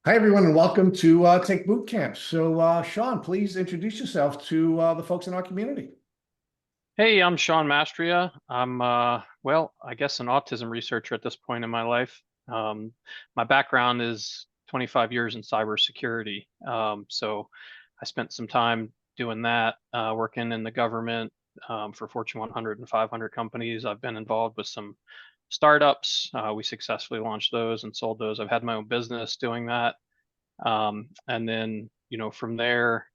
Hi, everyone, and welcome to Take Boot Camp. Shawn, please introduce yourself to the folks in our community. Hey, I'm Shawn Mastria. I'm, I guess an autism researcher at this point in my life. Um, my background is 25 years in cybersecurity. So I spent some time doing that, working in the government for Fortune 100 and 500 companies. I've been involved with some startups. We successfully launched those and sold those. I've had my own business doing that. And then, from there,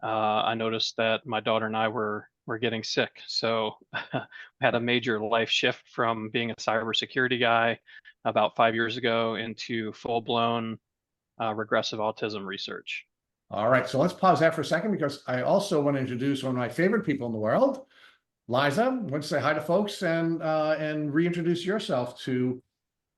I noticed that my daughter and I were getting sick. So we had a major life shift from being a cybersecurity guy about 5 years ago into full-blown regressive autism research. All right, so let's pause that for a second because I also want to introduce one of my favorite people in the world, Liza. Want to say hi to folks and reintroduce yourself to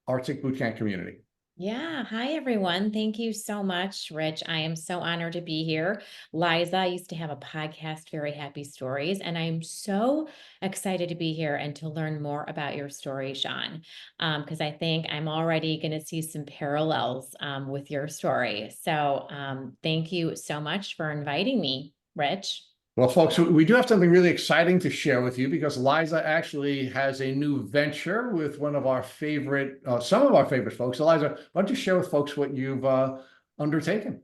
our Take Boot Camp community. Yeah. Hi, everyone. Thank you so much, Rich. I am so honored to be here. Liza used to have a podcast, Very Happy Stories, and I'm so excited to be here and to learn more about your story, Shawn, because I think I'm already going to see some parallels with your story. So thank you so much for inviting me, Rich. Well, folks, we do have something really exciting to share with you because Liza actually has a new venture with one of our favorite, some of our favorite folks. Liza, why don't you share with folks what you've undertaken?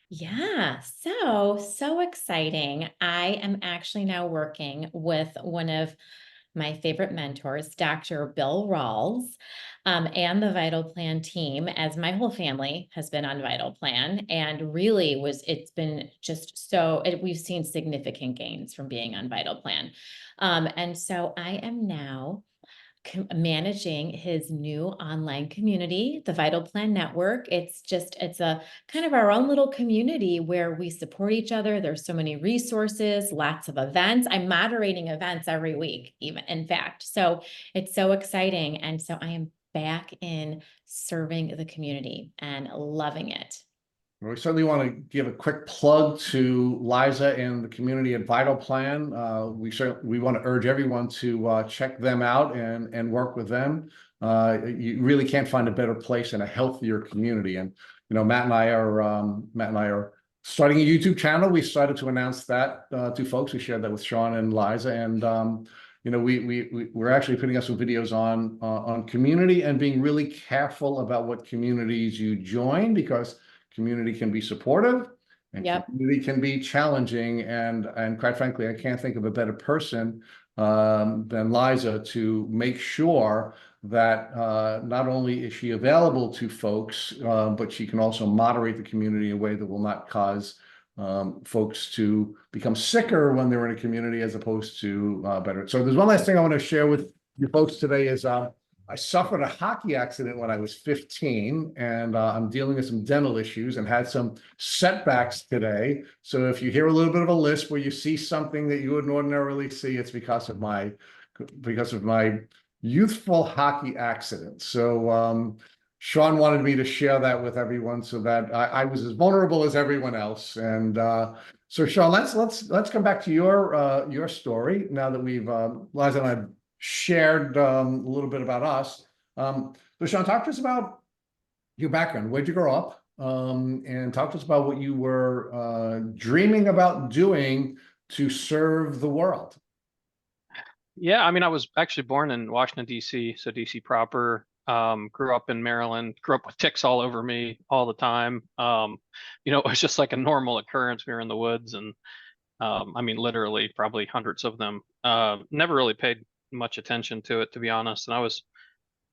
Yeah, so exciting. I am actually now working with one of my favorite mentors, Dr. Bill Rawls, and the Vital Plan team, as my whole family has been on Vital Plan, and really it's been just we've seen significant gains from being on Vital Plan. And so I am now managing his new online community, the Vital Plan Network. It's a kind of our own little community where we support each other. There's so many resources, lots of events. I'm moderating events every week, even in fact. So it's so exciting. And so I am back in serving the community and loving it. We certainly want to give a quick plug to Liza and the community at Vital Plan. We want to urge everyone to check them out and work with them. You really can't find a better place and a healthier community. And Matt and I are starting a YouTube channel. We started to announce that to folks. We shared that with Shawn and Liza, and we're actually putting up some videos on community and being really careful about what communities you join, because community can be supportive and Yep. community can be challenging. And quite frankly, I can't think of a better person than Liza to make sure that not only is she available to folks, but she can also moderate the community in a way that will not cause folks to become sicker when they're in a community as opposed to better. So there's one last thing I want to share with you folks today is I suffered a hockey accident when I was 15, and I'm dealing with some dental issues and had some setbacks today. So if you hear a little bit of a lisp where you see something that you wouldn't ordinarily see, it's because of my youthful hockey accident. So Shawn wanted me to share that with everyone so that I was as vulnerable as everyone else. And so Shawn, let's come back to your story now that we've Liza and I shared a little bit about us. So Shawn, talk to us about your background. Where'd you grow up? And talk to us about what you were dreaming about doing to serve the world. Yeah, I mean, I was actually born in Washington, D.C., so D.C. proper. Grew up in Maryland, grew up with ticks all over me all the time. It was just like a normal occurrence. We were in the woods and I mean, literally probably hundreds of them. Never really paid much attention to it, to be honest. And I was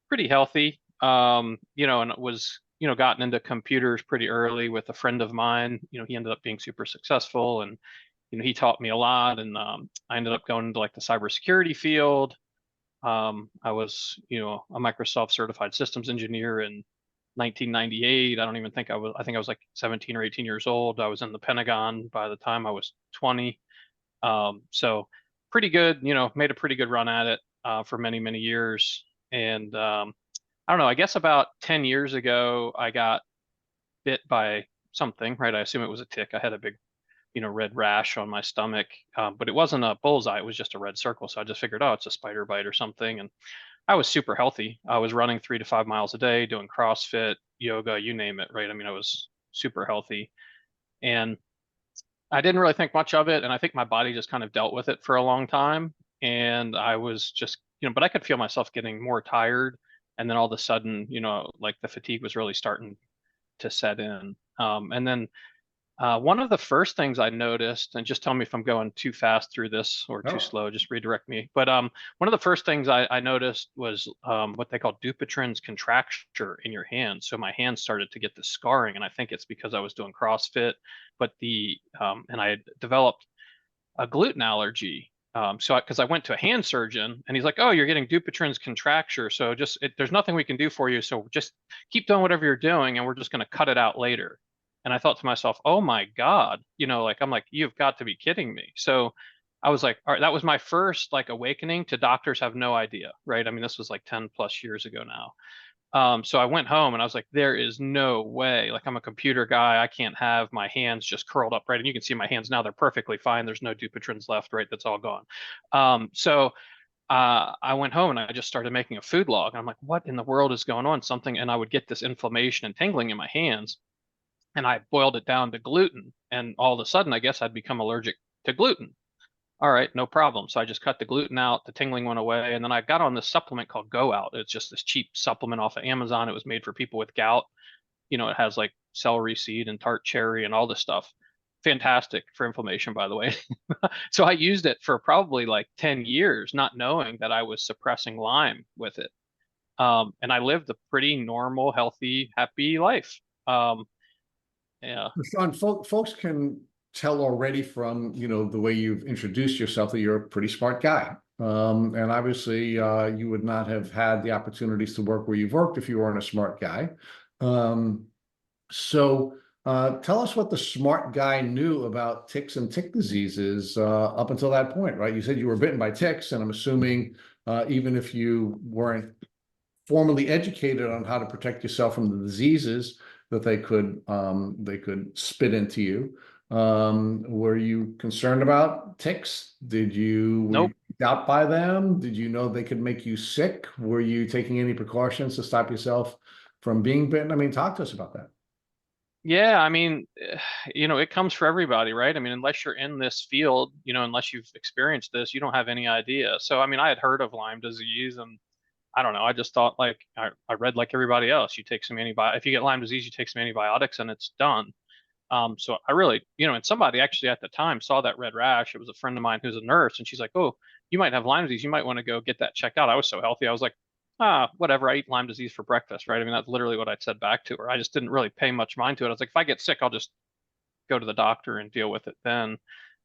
pretty healthy, and it was, gotten into computers pretty early with a friend of mine. He ended up being super successful and, he taught me a lot. And I ended up going into like the cybersecurity field. I was, a Microsoft certified systems engineer in 1998. I don't even think I think I was like 17 or 18 years old. I was in the Pentagon by the time I was 20. So pretty good, made a pretty good run at it for many, many years. And I don't know, I guess about 10 years ago, I got bit by something, right? I assume it was a tick. I had a big, red rash on my stomach, but it wasn't a bullseye. It was just a red circle. So I just figured, oh, it's a spider bite or something. And I was super healthy. I was running 3 to 5 miles a day, doing CrossFit, yoga, you name it, right? I mean, I was super healthy, and I didn't really think much of it. And I think my body just kind of dealt with it for a long time. And I was just, but I could feel myself getting more tired. And then all of a sudden, like the fatigue was really starting to set in. And then one of the first things I noticed, and just tell me if I'm going too fast through this or too No. slow, just redirect me. But one of the first things I noticed was what they call Dupuytren's contracture in your hand. So my hands started to get the scarring, and I think it's because I was doing CrossFit, but and I had developed a gluten allergy. So because I went to a hand surgeon and he's like, "Oh, you're getting Dupuytren's contracture. So there's nothing we can do for you. So just keep doing whatever you're doing, and we're just going to cut it out later." And I thought to myself, "Oh my God, like I'm like, you've got to be kidding me." So I was like, all right, that was my first like awakening to doctors have no idea, right? I mean, this was like 10 plus years ago now. So I went home and I was like, there is no way. Like I'm a computer guy. I can't have my hands just curled up, right? And you can see my hands now, they're perfectly fine. There's no Dupuytren's left, right? That's all gone. I went home and I just started making a food log. And I'm like, what in the world is going on? Something. And I would get this inflammation and tingling in my hands. And I boiled it down to gluten. And all of a sudden, I guess I'd become allergic to gluten. All right, no problem. So I just cut the gluten out, the tingling went away, and then I got on this supplement called Go Out. It's just this cheap supplement off of Amazon. It was made for people with gout. It has like celery seed and tart cherry and all this stuff. Fantastic for inflammation, by the way. So I used it for probably like 10 years, not knowing that I was suppressing Lyme with it. And I lived a pretty normal, healthy, happy life. Yeah. Shawn, folks can tell already from, the way you've introduced yourself that you're a pretty smart guy. And obviously, you would not have had the opportunities to work where you've worked if you weren't a smart guy. So tell us what the smart guy knew about ticks and tick diseases up until that point, right? You said you were bitten by ticks, and I'm assuming even if you weren't formally educated on how to protect yourself from the diseases that they could spit into you. Were you concerned about ticks? Were Nope. you freaked out by them? Did you know they could make you sick? Were you taking any precautions to stop yourself from being bitten? I mean, talk to us about that. Yeah, I mean, it comes for everybody, right? I mean, unless you're in this field, unless you've experienced this, you don't have any idea. So, I mean, I had heard of Lyme disease, and I don't know. I just thought like I read like everybody else. You take some if you get Lyme disease, you take some antibiotics and it's done. So I really, and somebody actually at the time saw that red rash. It was a friend of mine who's a nurse, and she's like, "Oh, you might have Lyme disease. You might want to go get that checked out." I was so healthy. I was like, whatever. I eat Lyme disease for breakfast, right? I mean, that's literally what I said back to her. I just didn't really pay much mind to it. I was like, if I get sick, I'll just go to the doctor and deal with it then.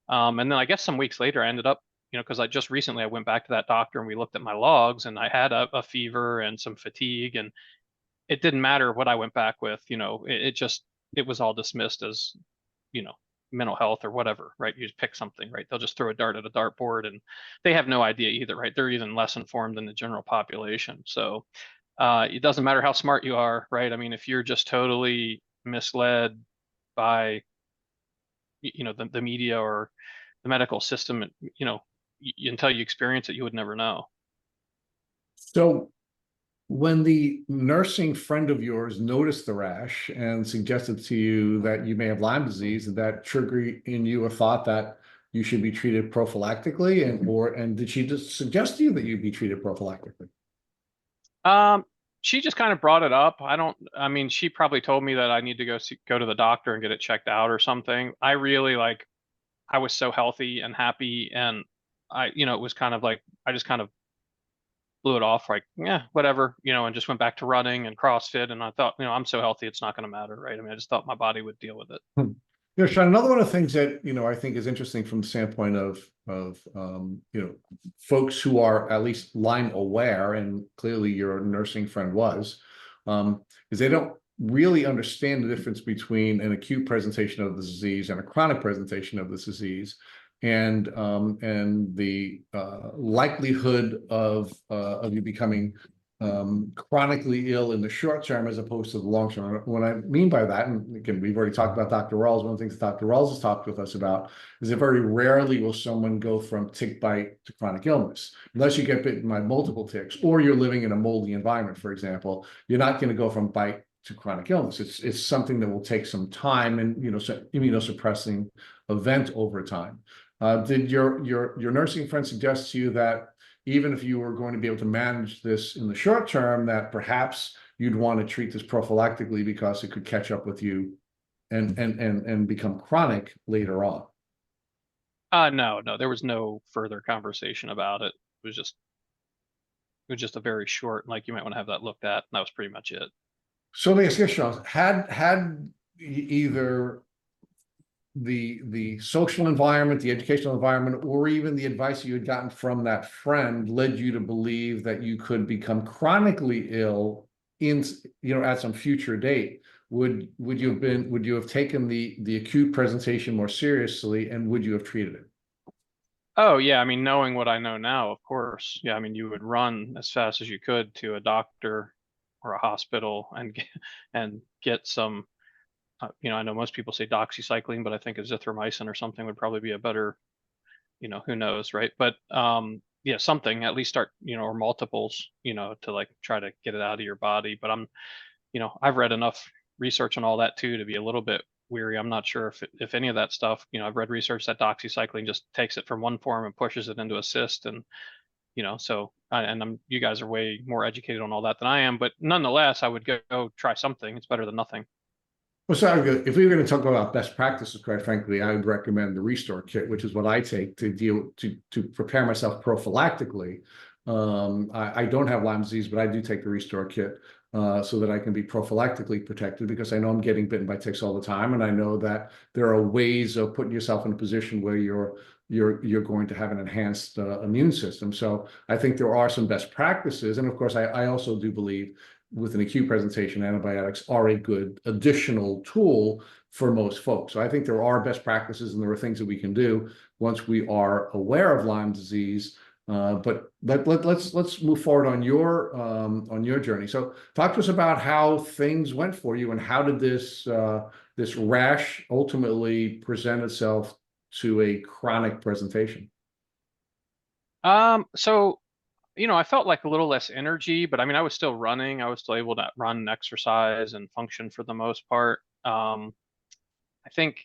And then I guess some weeks later, I ended up, because I just recently I went back to that doctor and we looked at my logs, and I had a fever and some fatigue, and it didn't matter what I went back with. It was all dismissed as, you know, mental health or whatever, right? You just pick something, right? They'll just throw a dart at a dartboard, and they have no idea either, right? They're even less informed than the general population. So it doesn't matter how smart you are, right? I mean, if you're just totally misled by, the media or the medical system, until you experience it, you would never know. So when the nursing friend of yours noticed the rash and suggested to you that you may have Lyme disease, did that trigger in you a thought that you should be treated prophylactically? And did she just suggest to you that you be treated prophylactically? She just kind of brought it up. I mean, she probably told me that I need to go to the doctor and get it checked out or something. I really I was so healthy and happy, and it was kind of like, I just kind of blew it off, like, yeah, whatever, and just went back to running and CrossFit. And I thought, I'm so healthy, it's not going to matter, right? I mean, I just thought my body would deal with it. Shawn, another one of the things that, I think is interesting from the standpoint of folks who are at least Lyme aware, and clearly your nursing friend was, is they don't really understand the difference between an acute presentation of the disease and a chronic presentation of this disease, and the likelihood of you becoming chronically ill in the short term as opposed to the long term. What I mean by that, and again, we've already talked about Dr. Rawls. One of the things Dr. Rawls has talked with us about is that very rarely will someone go from tick bite to chronic illness, unless you get bitten by multiple ticks, or you're living in a moldy environment, for example. You're not going to go from bite to chronic illness. It's something that will take some time and immunosuppressing event over time. Did your nursing friend suggest to you that even if you were going to be able to manage this in the short term, that perhaps you'd want to treat this prophylactically because it could catch up with you and become chronic later on? No, there was no further conversation about it. It was just a very short, like, you might want to have that looked at, and that was pretty much it. So let me ask you, Shawn, had either the social environment, the educational environment, or even the advice you had gotten from that friend led you to believe that you could become chronically ill at some future date, would you have taken the acute presentation more seriously, and would you have treated it? Oh yeah, I mean, knowing what I know now, of course. Yeah, I mean, you would run as fast as you could to a doctor or a hospital and get some. I know most people say doxycycline, but I think azithromycin or something would probably be a better. Who knows, right? But yeah, something at least start, or multiples, to like try to get it out of your body. But I've read enough research on all that too to be a little bit weary. I'm not sure if any of that stuff. I've read research that doxycycline just takes it from one form and pushes it into a cyst, and so you guys are way more educated on all that than I am. But nonetheless, I would go try something. It's better than nothing. Well, so if we were going to talk about best practices, quite frankly, I would recommend the Restore Kit, which is what I take to prepare myself prophylactically. I don't have Lyme disease, but I do take the Restore Kit so that I can be prophylactically protected, because I know I'm getting bitten by ticks all the time, and I know that there are ways of putting yourself in a position where you're going to have an enhanced immune system. So I think there are some best practices, and of course, I also do believe with an acute presentation, antibiotics are a good additional tool for most folks. So I think there are best practices and there are things that we can do once we are aware of Lyme disease. But let's move forward on your journey. So talk to us about how things went for you, and how did this rash ultimately present itself to a chronic presentation? So I felt like a little less energy, but I mean, I was still running. I was still able to run and exercise and function for the most part. I think,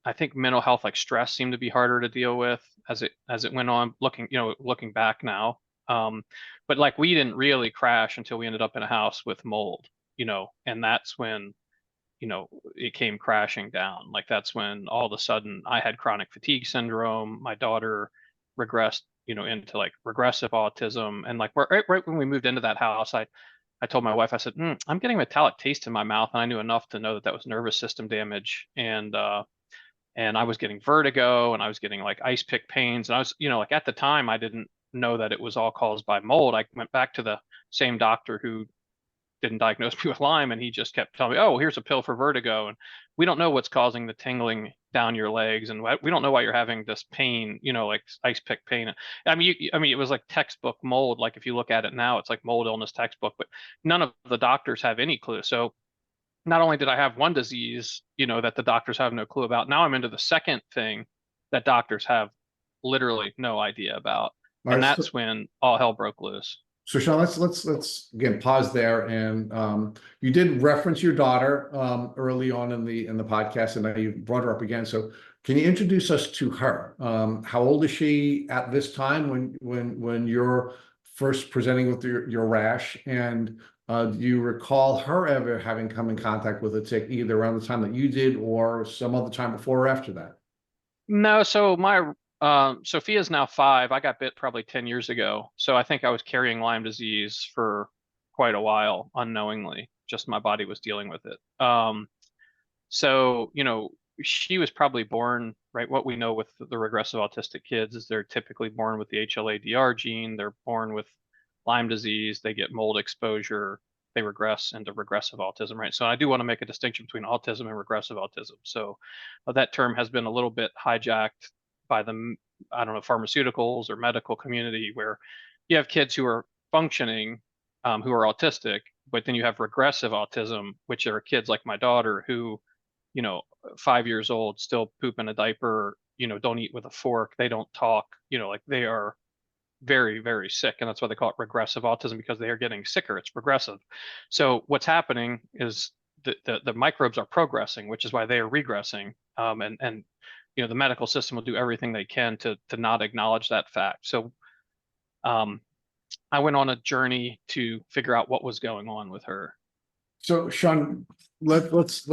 I think mental health, like stress, seemed to be harder to deal with as it went on, looking back now. But like, we didn't really crash until we ended up in a house with mold, and that's when, it came crashing down. Like, that's when all of a sudden I had chronic fatigue syndrome. My daughter regressed, into like regressive autism. And like, right when we moved into that house, I told my wife, I said, I'm getting metallic taste in my mouth. And I knew enough to know that that was nervous system damage. And I was getting vertigo, and I was getting like ice pick pains. And I was, like, at the time, I didn't know that it was all caused by mold. I went back to the same doctor who didn't diagnose me with Lyme, and he just kept telling me, "Oh, here's a pill for vertigo." And we don't know what's causing the tingling down your legs, and we don't know why you're having this pain, like ice pick pain. I mean, it was like textbook mold. Like, if you look at it now, it's like mold illness textbook, but none of the doctors have any clue. So not only did I have one disease, that the doctors have no clue about, now I'm into the second thing that doctors have literally no idea about. All And right, that's when all hell broke loose. so Shawn, let's again pause there. And you did reference your daughter early on in the podcast, and now you brought her up again. So can you introduce us to her? How old is she at this time when you're first presenting with your rash? And do you recall her ever having come in contact with a tick, either around the time that you did or some other time before or after that? No, so my Sophia's now 5. I got bit probably 10 years ago. So I think I was carrying Lyme disease for quite a while unknowingly. Just my body was dealing with it. So, she was probably born, right? What we know with the regressive autistic kids is they're typically born with the HLA-DR gene. They're born with Lyme disease. They get mold exposure. They regress into regressive autism, right? So I do want to make a distinction between autism and regressive autism. So that term has been a little bit hijacked by the, I don't know, pharmaceuticals or medical community, where you have kids who are functioning, who are autistic, but then you have regressive autism, which are kids like my daughter who, 5 years old, still poop in a diaper, don't eat with a fork, they don't talk, like they are very, very sick. And that's why they call it regressive autism, because they are getting sicker. It's progressive. So what's happening is the microbes are progressing, which is why they are regressing. And the medical system will do everything they can to not acknowledge that fact. So um, I went on a journey to figure out what was going on with her. So Shawn, let's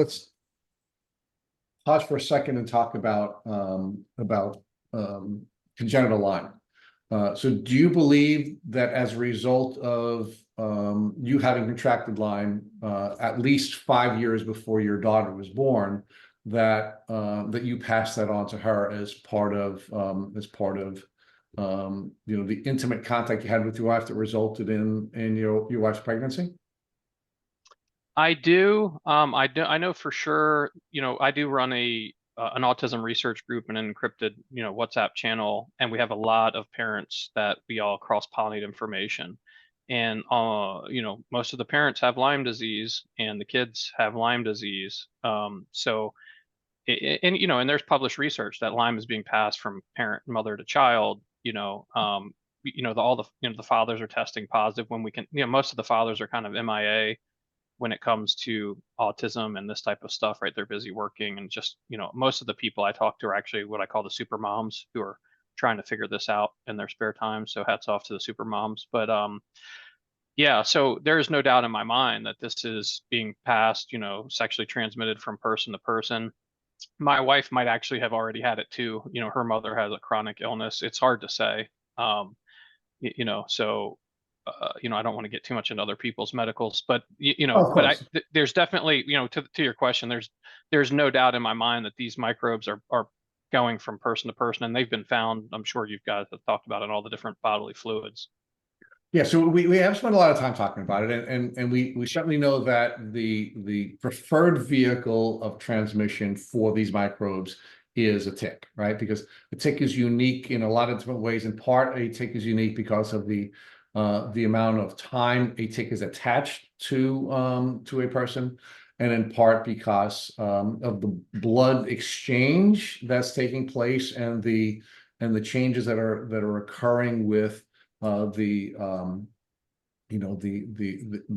pause for a second and talk about congenital Lyme. So do you believe that as a result of you having contracted Lyme at least 5 years before your daughter was born, that that you passed that on to her as part of the intimate contact you had with your wife that resulted in your wife's pregnancy? I do. I know for sure. I do run an autism research group and an encrypted, WhatsApp channel, and we have a lot of parents that we all cross-pollinate information. And most of the parents have Lyme disease, and the kids have Lyme disease. So, and there's published research that Lyme is being passed from parent, mother to child. The fathers are testing positive when we can. Most of the fathers are kind of MIA when it comes to autism and this type of stuff, right? They're busy working, and just, most of the people I talk to are actually what I call the super moms, who are trying to figure this out in their spare time. So hats off to the super moms. But yeah, so there is no doubt in my mind that this is being passed, sexually transmitted from person to person. My wife might actually have already had it too. Her mother has a chronic illness. It's hard to say. So I don't want to get too much into other people's medicals, but Of course. there's definitely, to your question, there's no doubt in my mind that these microbes are going from person to person, and they've been found. I'm sure you guys have talked about it in all the different bodily fluids. Yeah, so we have spent a lot of time talking about it, and we certainly know that the preferred vehicle of transmission for these microbes is a tick, right? Because a tick is unique in a lot of different ways. In part, a tick is unique because of the amount of time a tick is attached to a person, and in part because of the blood exchange that's taking place, and the changes that are occurring with the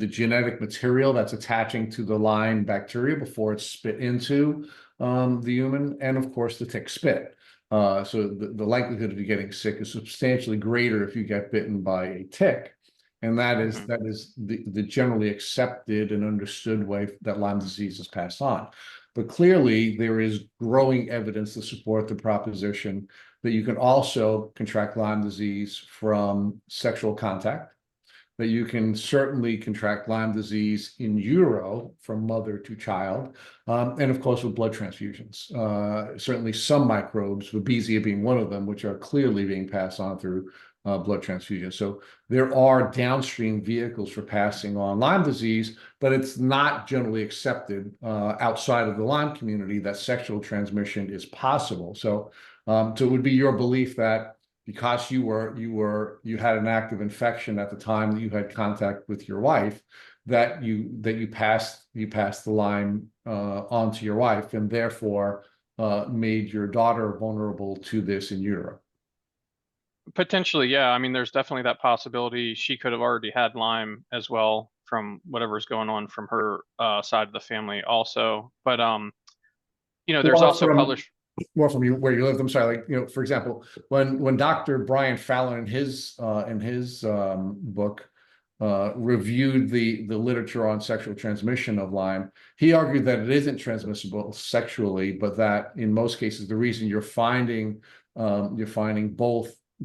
genetic material that's attaching to the Lyme bacteria before it's spit into the human, and of course the tick spit. So the likelihood of you getting sick is substantially greater if you get bitten by a tick, and that is the generally accepted and understood way that Lyme disease is passed on. But clearly, there is growing evidence to support the proposition that you can also contract Lyme disease from sexual contact, that you can certainly contract Lyme disease in utero from mother to child, and of course with blood transfusions. Certainly some microbes, Babesia being one of them, which are clearly being passed on through blood transfusion. So there are downstream vehicles for passing on Lyme disease, but it's not generally accepted outside of the Lyme community that sexual transmission is possible. So it would be your belief that because you had an active infection at the time that you had contact with your wife, that you passed the Lyme on to your wife, and therefore made your daughter vulnerable to this in utero. Potentially, yeah. I mean, there's definitely that possibility. She could have already had Lyme as well from whatever's going on from her side of the family also. But there's also published more from you where you lived. I'm sorry, like, for example, when Dr. Brian Fallon in his book reviewed the literature on sexual transmission of Lyme, he argued that it isn't transmissible sexually, but that in most cases the reason you're finding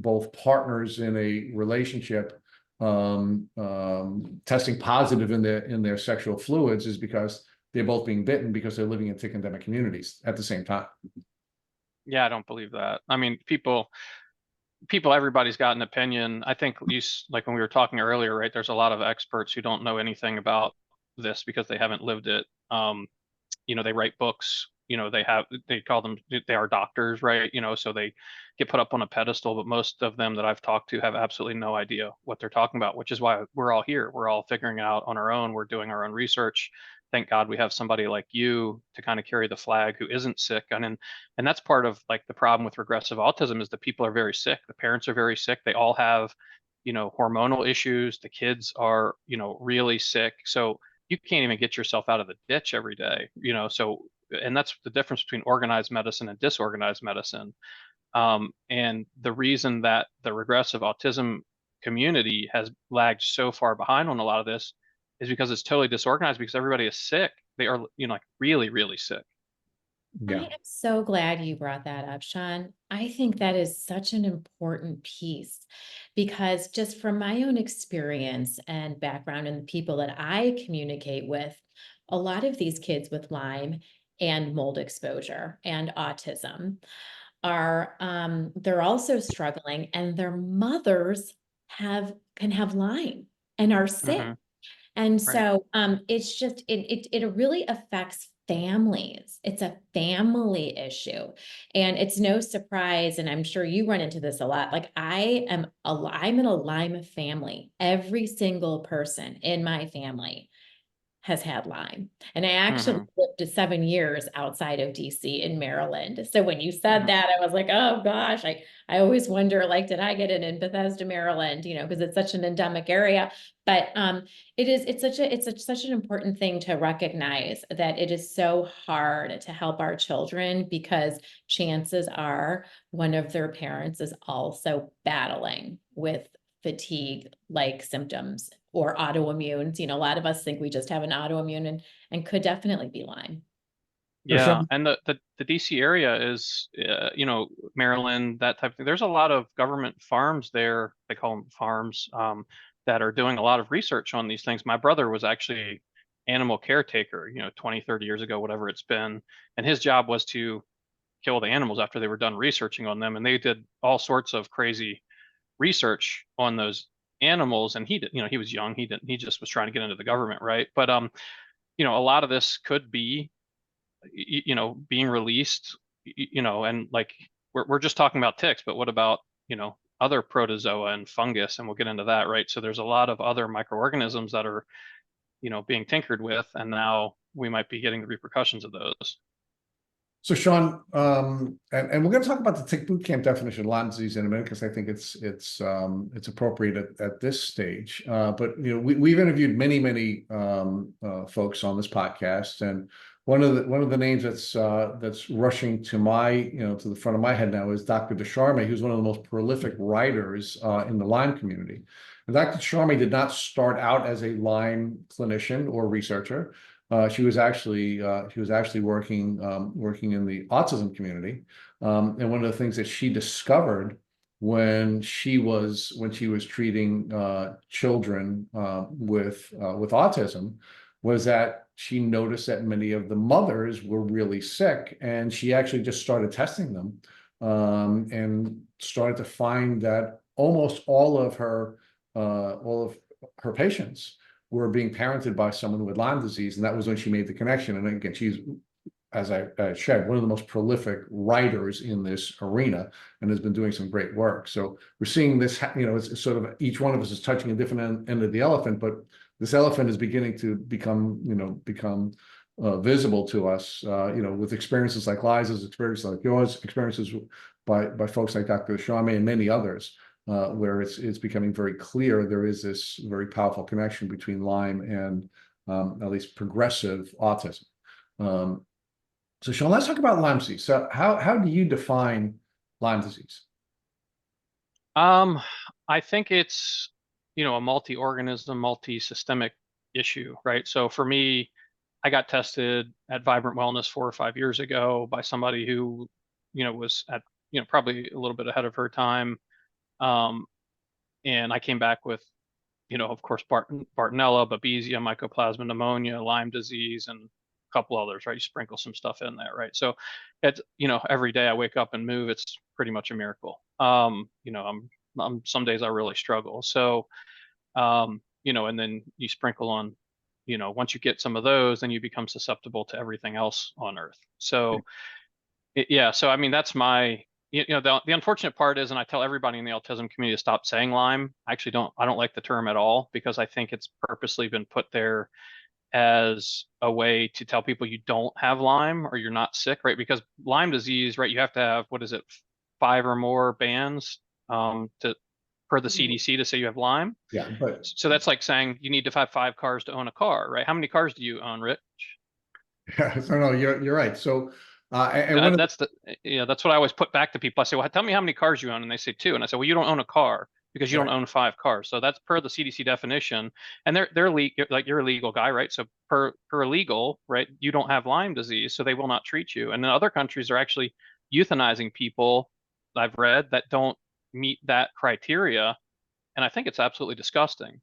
both partners in a relationship testing positive in their sexual fluids is because they're both being bitten, because they're living in tick endemic communities at the same time. Yeah, I don't believe that. I mean, people, everybody's got an opinion. I think, like when we were talking earlier, right? There's a lot of experts who don't know anything about this because they haven't lived it. They write books they call them, they are doctors, right? So they get put up on a pedestal, but most of them that I've talked to have absolutely no idea what they're talking about, which is why we're all here. We're all figuring it out on our own. We're doing our own research. Thank God we have somebody like you to kind of carry the flag who isn't sick. And that's part of like the problem with regressive autism is that people are very sick. The parents are very sick. They all have, hormonal issues. The kids are, really sick. So you can't even get yourself out of the ditch every day, so, and that's the difference between organized medicine and disorganized medicine. And the reason that the regressive autism community has lagged so far behind on a lot of this is because it's totally disorganized because everybody is sick. They are, like really, really sick. I Yeah. am so glad you brought that up, Shawn. I think that is such an important piece because just from my own experience and background and the people that I communicate with, a lot of these kids with Lyme and mold exposure and autism are they're also struggling and their mothers can have Lyme and are sick. Hmm. And Right. so it's just it really affects families. It's a family issue. And it's no surprise, and I'm sure you run into this a lot. Like I'm in a Lyme family. Every single person in my family has had Lyme. And I actually Hmm. lived to 7 years outside of DC in Maryland. So when you said Hmm. that, I was like, oh gosh, I always wonder, like, did I get it in Bethesda, Maryland, because it's such an endemic area. But it's such an important thing to recognize that it is so hard to help our children because chances are one of their parents is also battling with fatigue like symptoms or autoimmune. A lot of us think we just have an autoimmune and could definitely be Lyme. So Yeah, Shawn, and the DC area is, Maryland, that type of thing. There's a lot of government farms there. They call them farms, that are doing a lot of research on these things. My brother was actually animal caretaker, 20, 30 years ago, whatever it's been, and his job was to kill the animals after they were done researching on them. And they did all sorts of crazy research on those animals. And he did, he was young. He just was trying to get into the government, right? But a lot of this could be being released, and like we're just talking about ticks, but what about, other protozoa and fungus, and we'll get into that, right? So there's a lot of other microorganisms that are, being tinkered with, and now we might be getting the repercussions of those. So Shawn, and we're going to talk about the tick boot camp definition of Lyme disease in a minute because I think it's appropriate at this stage. But we've interviewed many folks on this podcast, and one of the names that's rushing to to the front of my head now is Dr. Descharme, who's one of the most prolific writers in the Lyme community. And Dr. Descharme did not start out as a Lyme clinician or researcher. She was actually working in the autism community, and one of the things that she discovered when she was treating children with autism was that she noticed that many of the mothers were really sick, and she actually just started testing them, and started to find that almost all of her patients were being parented by someone with Lyme disease, and that was when she made the connection. And again, she's, as I shared, one of the most prolific writers in this arena, and has been doing some great work. So we're seeing this, it's sort of each one of us is touching a different end of the elephant, but this elephant is beginning to become visible to us, with experiences like Liza's, experiences like yours, experiences by folks like Dr. Descharme and many others. Where it's becoming very clear there is this very powerful connection between Lyme and at least progressive autism. So Shawn, let's talk about Lyme disease. So how do you define Lyme disease? Um, I think it's, a multi-organism, multi-systemic issue, right? So for me, I got tested at Vibrant Wellness 4 or 5 years ago by somebody who, was at, probably a little bit ahead of her time. Um, and I came back with, of course, Bartonella, Babesia, Mycoplasma pneumonia, Lyme disease, and a couple others, right? You sprinkle some stuff in there, right? So it's, every day I wake up and move, it's pretty much a miracle. I'm some days I really struggle. So, and then you sprinkle on you know, once you get some of those, then you become susceptible to everything else on Earth. So yeah, so I mean, that's my, you know, the unfortunate part is, and I tell everybody in the autism community to stop saying Lyme. I don't like the term at all, because I think it's purposely been put there as a way to tell people you don't have Lyme or you're not sick, right? Because Lyme disease, right, you have to have, what is it, 5 or more bands to per the CDC to say you have Lyme. Yeah, but So that's like saying you need to have 5 cars to own a car, right? How many cars do you own, Rich? yeah, so no, you're right. So, and one of That's the, that's what I always put back to people. I say, well, tell me how many cars you own, and they say 2, and I say, well, you don't own a car because you right. don't own 5 cars. So that's per the CDC definition, and they're like, you're a legal guy, right? So per legal, right, you don't have Lyme disease, so they will not treat you. And then other countries are actually euthanizing people, I've read, that don't meet that criteria, and I think it's absolutely disgusting.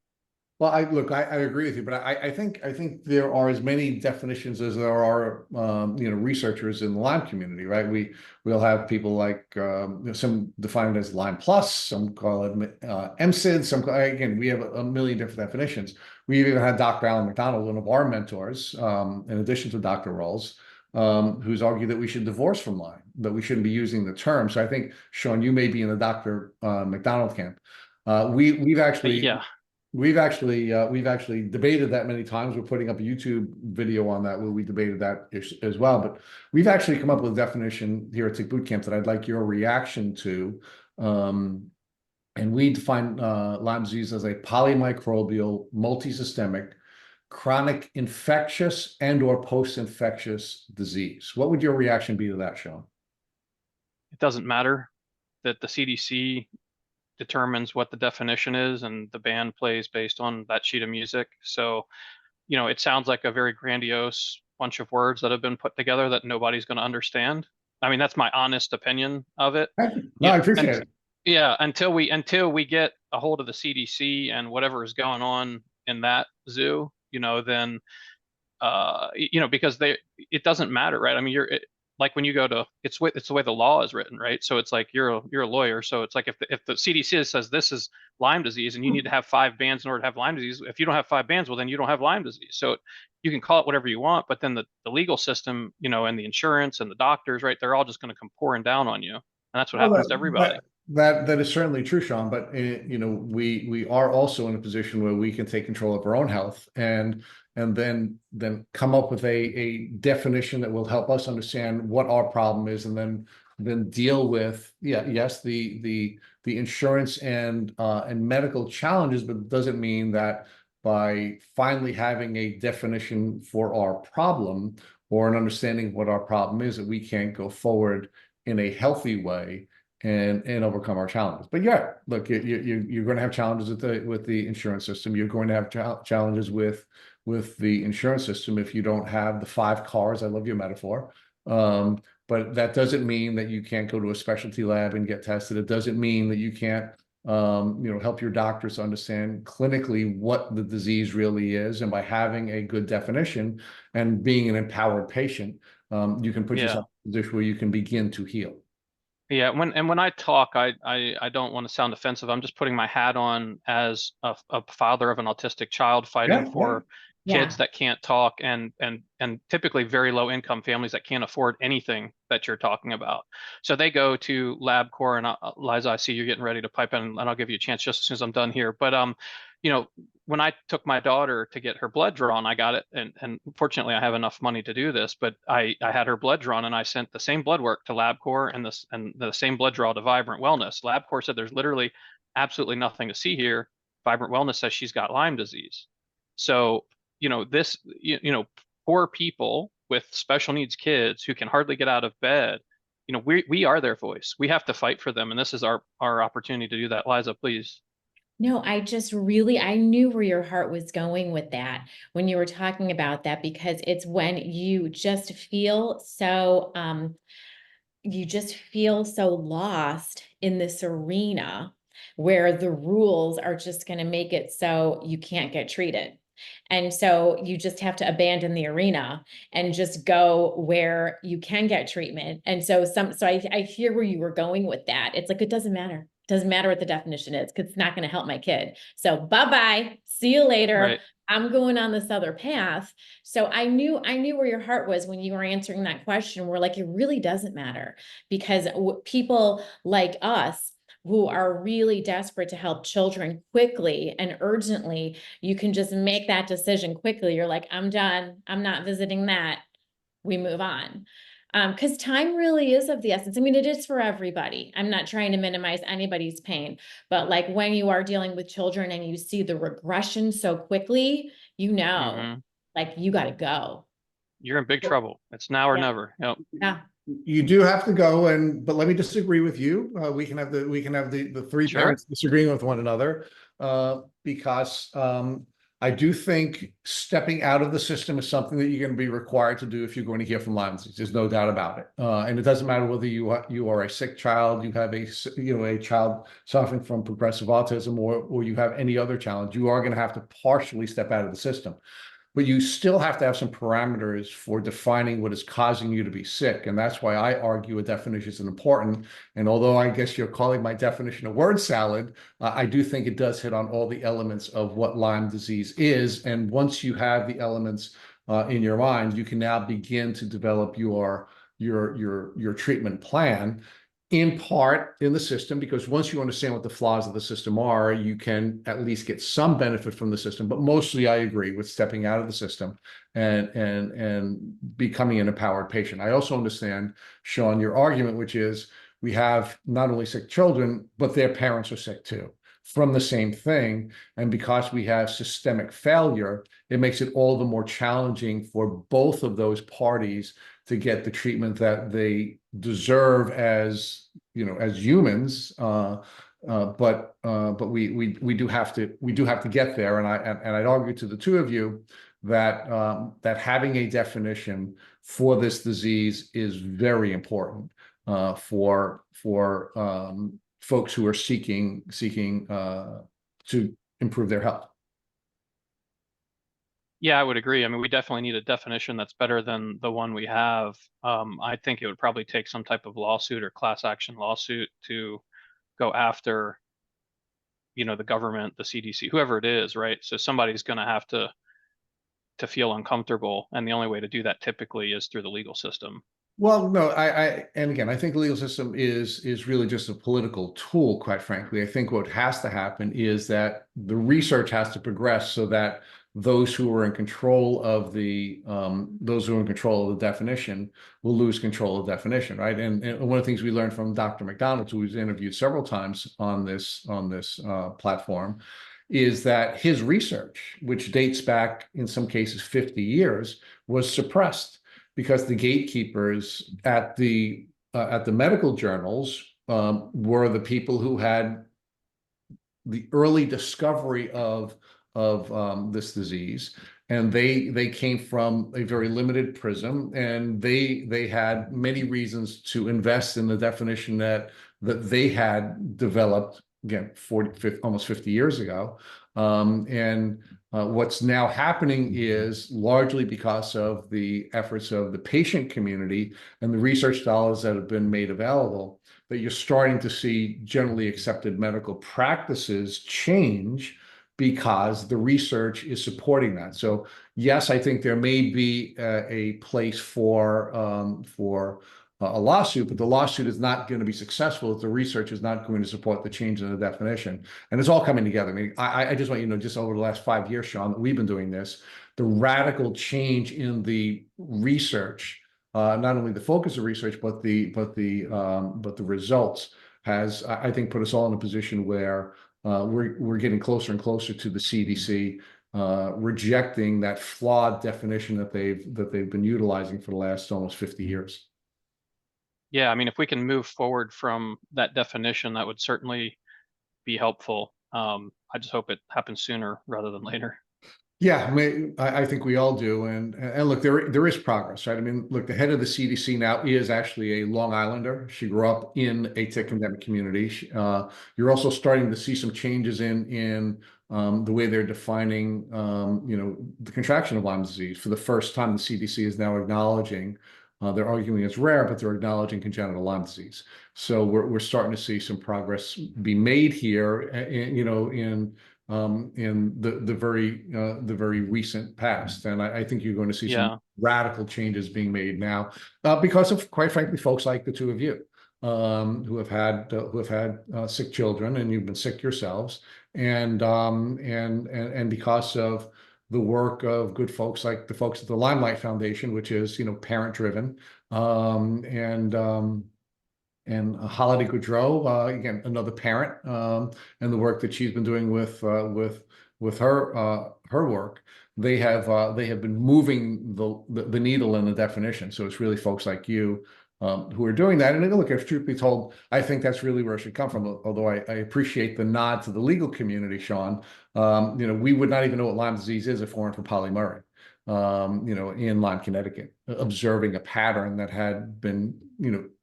Well, I agree with you, but I think there are as many definitions as there are, researchers in the Lyme community, right? We'll have people like, some define it as Lyme plus, some call it MSID, again, we have a million different definitions. We even had Dr. Alan McDonald, one of our mentors, in addition to Dr. Rawls, who's argued that we should divorce from Lyme, that we shouldn't be using the term. So I think, Shawn, you may be in the Dr. McDonald camp. We've actually. Yeah. We've actually debated that many times. We're putting up a YouTube video on that where we debated that as well. But we've actually come up with a definition here at Tick Boot Camp that I'd like your reaction to. And we define Lyme disease as a polymicrobial, multisystemic, chronic infectious and or post-infectious disease. What would your reaction be to that, Shawn? It doesn't matter that the CDC determines what the definition is, and the band plays based on that sheet of music. So, it sounds like a very grandiose bunch of words that have been put together that nobody's going to understand. I mean, that's my honest opinion of it. Thank you. No, I appreciate it. Yeah, until we get a hold of the CDC and whatever is going on in that zoo, then because it doesn't matter, right? I mean, like when you go to, it's the way the law is written, right? So it's like you're a lawyer, so it's like if the CDC says this is Lyme disease and you need to have 5 bands in order to have Lyme disease, if you don't have 5 bands, well, then you don't have Lyme disease. So you can call it whatever you want, but then the legal system, and the insurance and the doctors, right, they're all just going to come pouring down on you, and that's what happens to everybody. That is certainly true, Shawn, but we are also in a position where we can take control of our own health and then come up with a definition that will help us understand what our problem is, and then deal with the insurance and medical challenges, but it doesn't mean that by finally having a definition for our problem or an understanding of what our problem is, that we can't go forward in a healthy way and overcome our challenges. But yeah, look, you're going to have challenges with the insurance system. You're going to have challenges with the insurance system if you don't have the 5 cars. I love your metaphor. But that doesn't mean that you can't go to a specialty lab and get tested. It doesn't mean that you can't help your doctors understand clinically what the disease really is. And by having a good definition and being an empowered patient, you can put yourself in a position where you can begin to heal. Yeah, when I talk, I don't want to sound offensive. I'm just putting my hat on as a father of an autistic child fighting for kids that can't talk, and typically very low income families that can't afford anything that you're talking about. So they go to LabCorp, and Liza, I see you're getting ready to pipe in, and I'll give you a chance just as soon as I'm done here. But when I took my daughter to get her blood drawn, I got it, and fortunately I have enough money to do this, but I had her blood drawn, and I sent the same blood work to LabCorp and the same blood draw to Vibrant Wellness. LabCorp said there's literally absolutely nothing to see here. Vibrant Wellness says she's got Lyme disease. So, this, poor people with special needs kids who can hardly get out of bed, we are their voice. We have to fight for them, and this is our opportunity to do that. Liza, please. No, I knew where your heart was going with that when you were talking about that, because it's when you just feel so, lost in this arena where the rules are just going to make it so you can't get treated. And so you just have to abandon the arena and just go where you can get treatment. And so I hear where you were going with that. It's like, it doesn't matter. Doesn't matter what the definition is, because it's not going to help my kid. So bye-bye. See you later. Right. I'm going on this other path. So I knew where your heart was when you were answering that question. We're like, it really doesn't matter, because people like us who are really desperate to help children quickly and urgently, you can just make that decision quickly. You're like, I'm done. I'm not visiting that. We move on. Because time really is of the essence. I mean, it is for everybody. I'm not trying to minimize anybody's pain, but like when you are dealing with children and you see the regression so quickly, Mhm. like you got to go. You're in big trouble. It's now or Yeah. never. Yep. Yeah. You do have to go, but let me disagree with you. We can have the three Sure. parents disagreeing with one another, because I do think stepping out of the system is something that you're going to be required to do if you're going to hear from Lyme disease. There's no doubt about it. And it doesn't matter whether you are a sick child, you have a child suffering from progressive autism, or you have any other challenge. You are going to have to partially step out of the system. But you still have to have some parameters for defining what is causing you to be sick. And that's why I argue a definition is important. And although I guess you're calling my definition a word salad, I do think it does hit on all the elements of what Lyme disease is. And once you have the elements in your mind, you can now begin to develop your treatment plan, in part in the system, because once you understand what the flaws of the system are, you can at least get some benefit from the system. But mostly I agree with stepping out of the system and becoming an empowered patient. I also understand, Shawn, your argument, which is we have not only sick children, but their parents are sick too, from the same thing. And because we have systemic failure, it makes it all the more challenging for both of those parties to get the treatment that they deserve as humans. But we do have to get there. And I'd argue to the two of you that that having a definition for this disease is very important for folks who are seeking to improve their health. Yeah, I would agree. I mean, we definitely need a definition that's better than the one we have. I think it would probably take some type of lawsuit or class action lawsuit to go after, the government, the CDC, whoever it is, right? So somebody's going to have to feel uncomfortable, and the only way to do that typically is through the legal system. Well, no, and again, I think the legal system is really just a political tool, quite frankly. I think what has to happen is that the research has to progress so that those who are in control of the definition will lose control of definition, right? And one of the things we learned from Dr. McDonald, who was interviewed several times on this platform, is that his research, which dates back in some cases 50 years, was suppressed because the gatekeepers at the medical journals were the people who had the early discovery of this disease, and they came from a very limited prism, and they had many reasons to invest in the definition that they had developed, again, 50, almost 50 years ago. What's now happening is largely because of the efforts of the patient community and the research dollars that have been made available, that you're starting to see generally accepted medical practices change because the research is supporting that. So yes, I think there may be a place for a lawsuit, but the lawsuit is not going to be successful if the research is not going to support the change in the definition. And it's all coming together. I mean, I just want you to know, just over the last 5 years, Shawn, that we've been doing this, the radical change in the research, not only the focus of research, but the results has, I think, put us all in a position where we're getting closer and closer to the CDC rejecting that flawed definition that they've been utilizing for the last almost 50 years. Yeah, I mean, if we can move forward from that definition, that would certainly be helpful. I just hope it happens sooner rather than later. Yeah, I mean, I think we all do, and look, there is progress, right? I mean, look, the head of the CDC now is actually a Long Islander. She grew up in a tick endemic community. You're also starting to see some changes in the way they're defining, the contraction of Lyme disease. For the first time, the CDC is now acknowledging. They're arguing it's rare, but they're acknowledging congenital Lyme disease. So we're starting to see some progress be made here, in in the very recent past. And I think you're going to see some Yeah. radical changes being made now, because of, quite frankly, folks like the two of you, who have had sick children, and you've been sick yourselves, and because of the work of good folks like the folks at the Limelight Foundation, which is, parent driven, and Holiday Goudreau, again, another parent, and the work that she's been doing with her work. They have been moving the needle in the definition. So it's really folks like you, who are doing that. And look, if truth be told, I think that's really where it should come from. Although I appreciate the nod to the legal community, Shawn. We would not even know what Lyme disease is if it weren't for Polly Murray, in Lyme, Connecticut, observing a pattern that had been,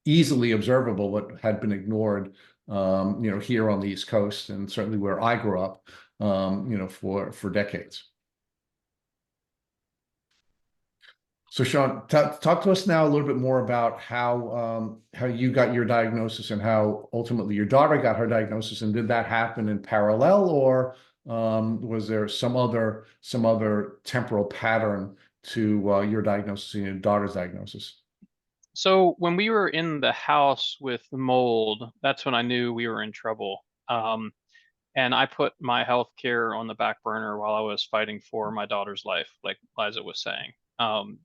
easily observable, but had been ignored, here on the East Coast, and certainly where I grew up, for decades. So Shawn, talk to us now a little bit more about how you got your diagnosis and how ultimately your daughter got her diagnosis, and did that happen in parallel, or was there some other temporal pattern to your diagnosis and your daughter's diagnosis? So when we were in the house with the mold, that's when I knew we were in trouble. And I put my health care on the back burner while I was fighting for my daughter's life, like Liza was saying.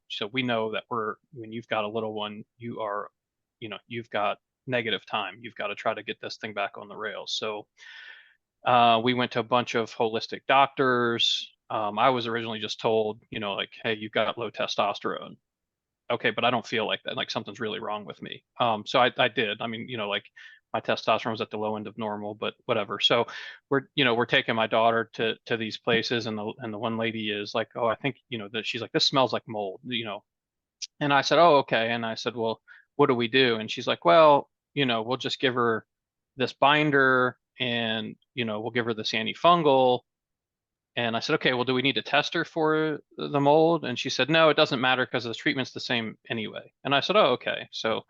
So we know that when you've got a little one, you've got negative time. You've got to try to get this thing back on the rails. So we went to a bunch of holistic doctors. I was originally just told, like, hey, you've got low testosterone. Okay, but I don't feel like that. Like something's really wrong with me. So I did. I mean, like my testosterone was at the low end of normal, but whatever. So we're taking my daughter to these places, and the one lady is like, oh, I think, that she's like, this smells like mold, And I said, oh, okay. And I said, well, what do we do? And she's like, well, we'll just give her this binder, and, we'll give her this antifungal. And I said, okay, well, do we need to test her for the mold? And she said, no, it doesn't matter because the treatment's the same anyway. And I said, oh, okay. So,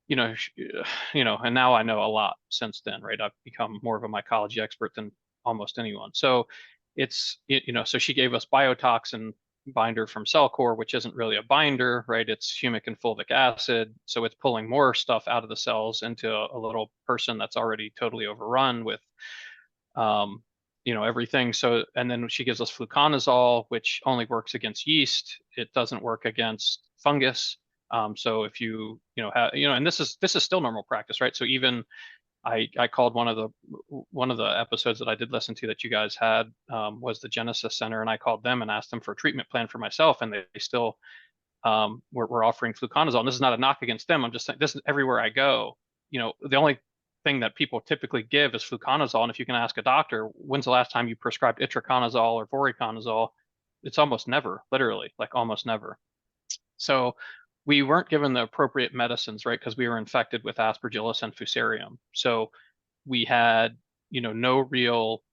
and now I know a lot since then, right? I've become more of a mycology expert than almost anyone. So so she gave us biotoxin binder from Cellcore, which isn't really a binder, right? It's humic and fulvic acid. So it's pulling more stuff out of the cells into a little person that's already totally overrun with, everything. So, and then she gives us fluconazole, which only works against yeast. It doesn't work against fungus. So if have, and this is still normal practice, right? So even I called one of the episodes that I did listen to that you guys had, was the Genesis Center, and I called them and asked them for a treatment plan for myself, and they still were offering fluconazole. And this is not a knock against them. I'm just saying, this is everywhere I go. The only thing that people typically give is fluconazole. And if you can ask a doctor, when's the last time you prescribed itraconazole or voriconazole? It's almost never, literally, like almost never. So we weren't given the appropriate medicines, right? Because we were infected with Aspergillus and Fusarium. So we had, no real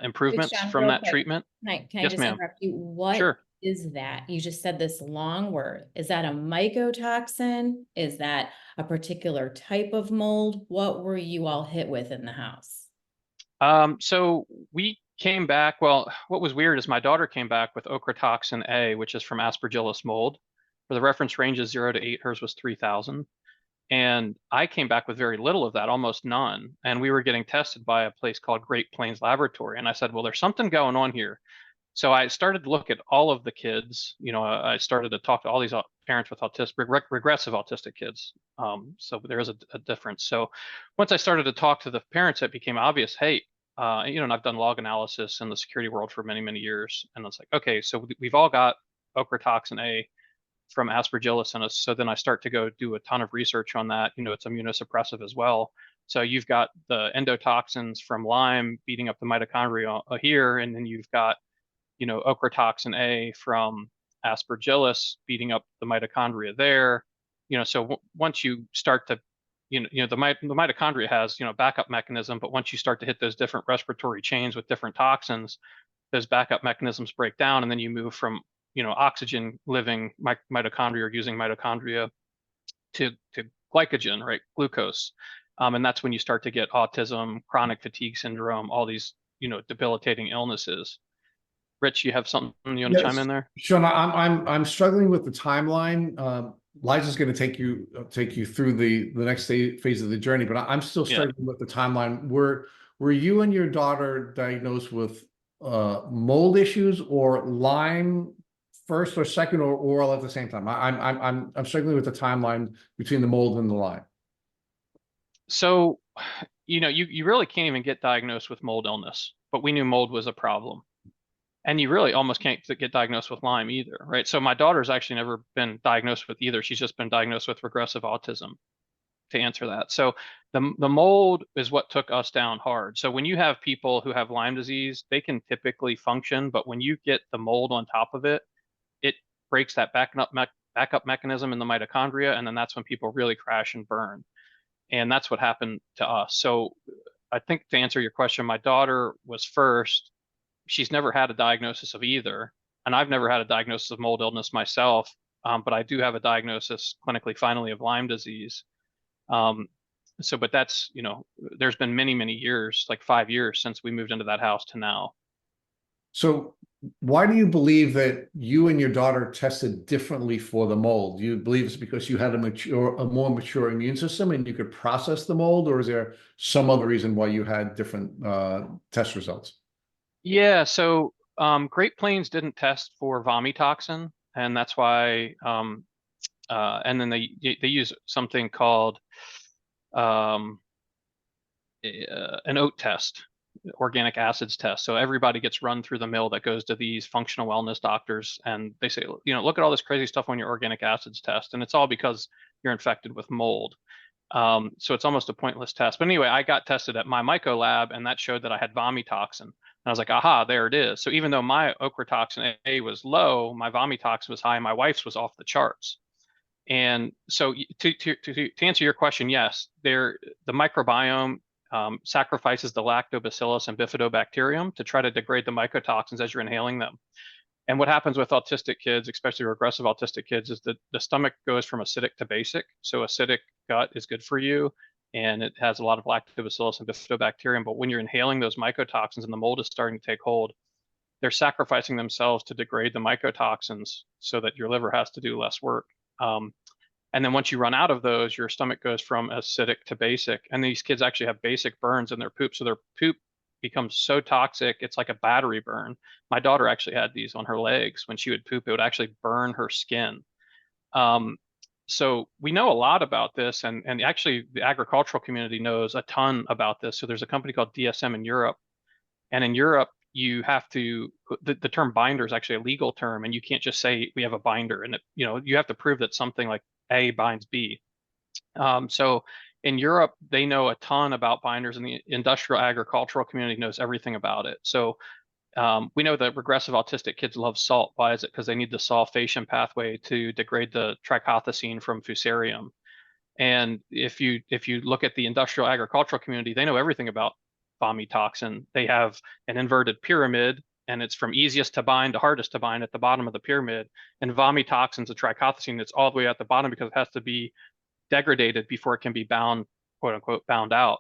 improvements Shawn, from real that quick, treatment. can I Yes, just ma'am. interrupt you? What Sure. is that? You just said this long word. Is that a mycotoxin? Is that a particular type of mold? What were you all hit with in the house? So we came back. Well, what was weird is my daughter came back with ochratoxin A, which is from Aspergillus mold, where the reference range is 0 to 8. Hers was 3,000. And I came back with very little of that, almost none. And we were getting tested by a place called Great Plains Laboratory. And I said, well, there's something going on here. So I started to look at all of the kids. I started to talk to all these parents with regressive autistic kids. So there is a difference. So once I started to talk to the parents, it became obvious, hey, and I've done log analysis in the security world for many, many years. And it's like, okay, so we've all got ochratoxin A from Aspergillus in us. So then I start to go do a ton of research on that. It's immunosuppressive as well. So you've got the endotoxins from Lyme beating up the mitochondria here, and then you've got, ochratoxin A from Aspergillus beating up the mitochondria there. So once you start to, the mitochondria has, backup mechanism, but once you start to hit those different respiratory chains with different toxins, those backup mechanisms break down, and then you move from, oxygen living mitochondria or using mitochondria to glycogen, right? Glucose. And that's when you start to get autism, chronic fatigue syndrome, all these, debilitating illnesses. Rich, you have something you want to chime in Yes, there? Shawn, I'm struggling with the timeline. Liza's going to take you through the next phase of the journey, but I'm still Yeah. struggling with the timeline. Were you and your daughter diagnosed with mold issues or Lyme first or second or oral at the same time? I'm struggling with the timeline between the mold and the Lyme. So, you really can't even get diagnosed with mold illness, but we knew mold was a problem. And you really almost can't get diagnosed with Lyme either, right? So my daughter's actually never been diagnosed with either. She's just been diagnosed with regressive autism, to answer that. So the mold is what took us down hard. So when you have people who have Lyme disease, they can typically function, but when you get the mold on top of it, it breaks that backup mechanism in the mitochondria, and then that's when people really crash and burn. And that's what happened to us. So I think to answer your question, my daughter was first. She's never had a diagnosis of either, and I've never had a diagnosis of mold illness myself, but I do have a diagnosis clinically finally of Lyme disease. Um, but that's, there's been many, many years, like 5 years since we moved into that house to now. So why do you believe that you and your daughter tested differently for the mold? Do you believe it's because you had a more mature immune system and you could process the mold, or is there some other reason why you had different test results? Yeah, so Great Plains didn't test for vomitoxin, and that's why. And then they use something called um, an oat test, organic acids test. So everybody gets run through the mill that goes to these functional wellness doctors, and they say, look at all this crazy stuff on your organic acids test, and it's all because you're infected with mold. So it's almost a pointless test. But anyway, I got tested at my myco lab, and that showed that I had vomitoxin. And I was like, aha, there it is. So even though my ochratoxin A was low, my vomitoxin was high, and my wife's was off the charts. And so to answer your question, yes, the microbiome sacrifices the lactobacillus and bifidobacterium to try to degrade the mycotoxins as you're inhaling them. And what happens with autistic kids, especially regressive autistic kids, is that the stomach goes from acidic to basic. So acidic gut is good for you, and it has a lot of lactobacillus and bifidobacterium. But when you're inhaling those mycotoxins and the mold is starting to take hold, they're sacrificing themselves to degrade the mycotoxins so that your liver has to do less work. And then once you run out of those, your stomach goes from acidic to basic. And these kids actually have basic burns in their poop. So their poop becomes so toxic, it's like a battery burn. My daughter actually had these on her legs. When she would poop, it would actually burn her skin. So we know a lot about this, and actually the agricultural community knows a ton about this. So there's a company called DSM in Europe, and in Europe you have to the term binder is actually a legal term, and you can't just say we have a binder, and you have to prove that something like A binds B. So in Europe, they know a ton about binders, and the industrial agricultural community knows everything about it. So we know that regressive autistic kids love salt. Why is it? Because they need the sulfation pathway to degrade the trichothecene from fusarium. And if you look at the industrial agricultural community, they know everything about vomitoxin. They have an inverted pyramid, and it's from easiest to bind to hardest to bind at the bottom of the pyramid. And vomitoxin's a trichothecene that's all the way at the bottom because it has to be degraded before it can be bound, quote unquote, bound out.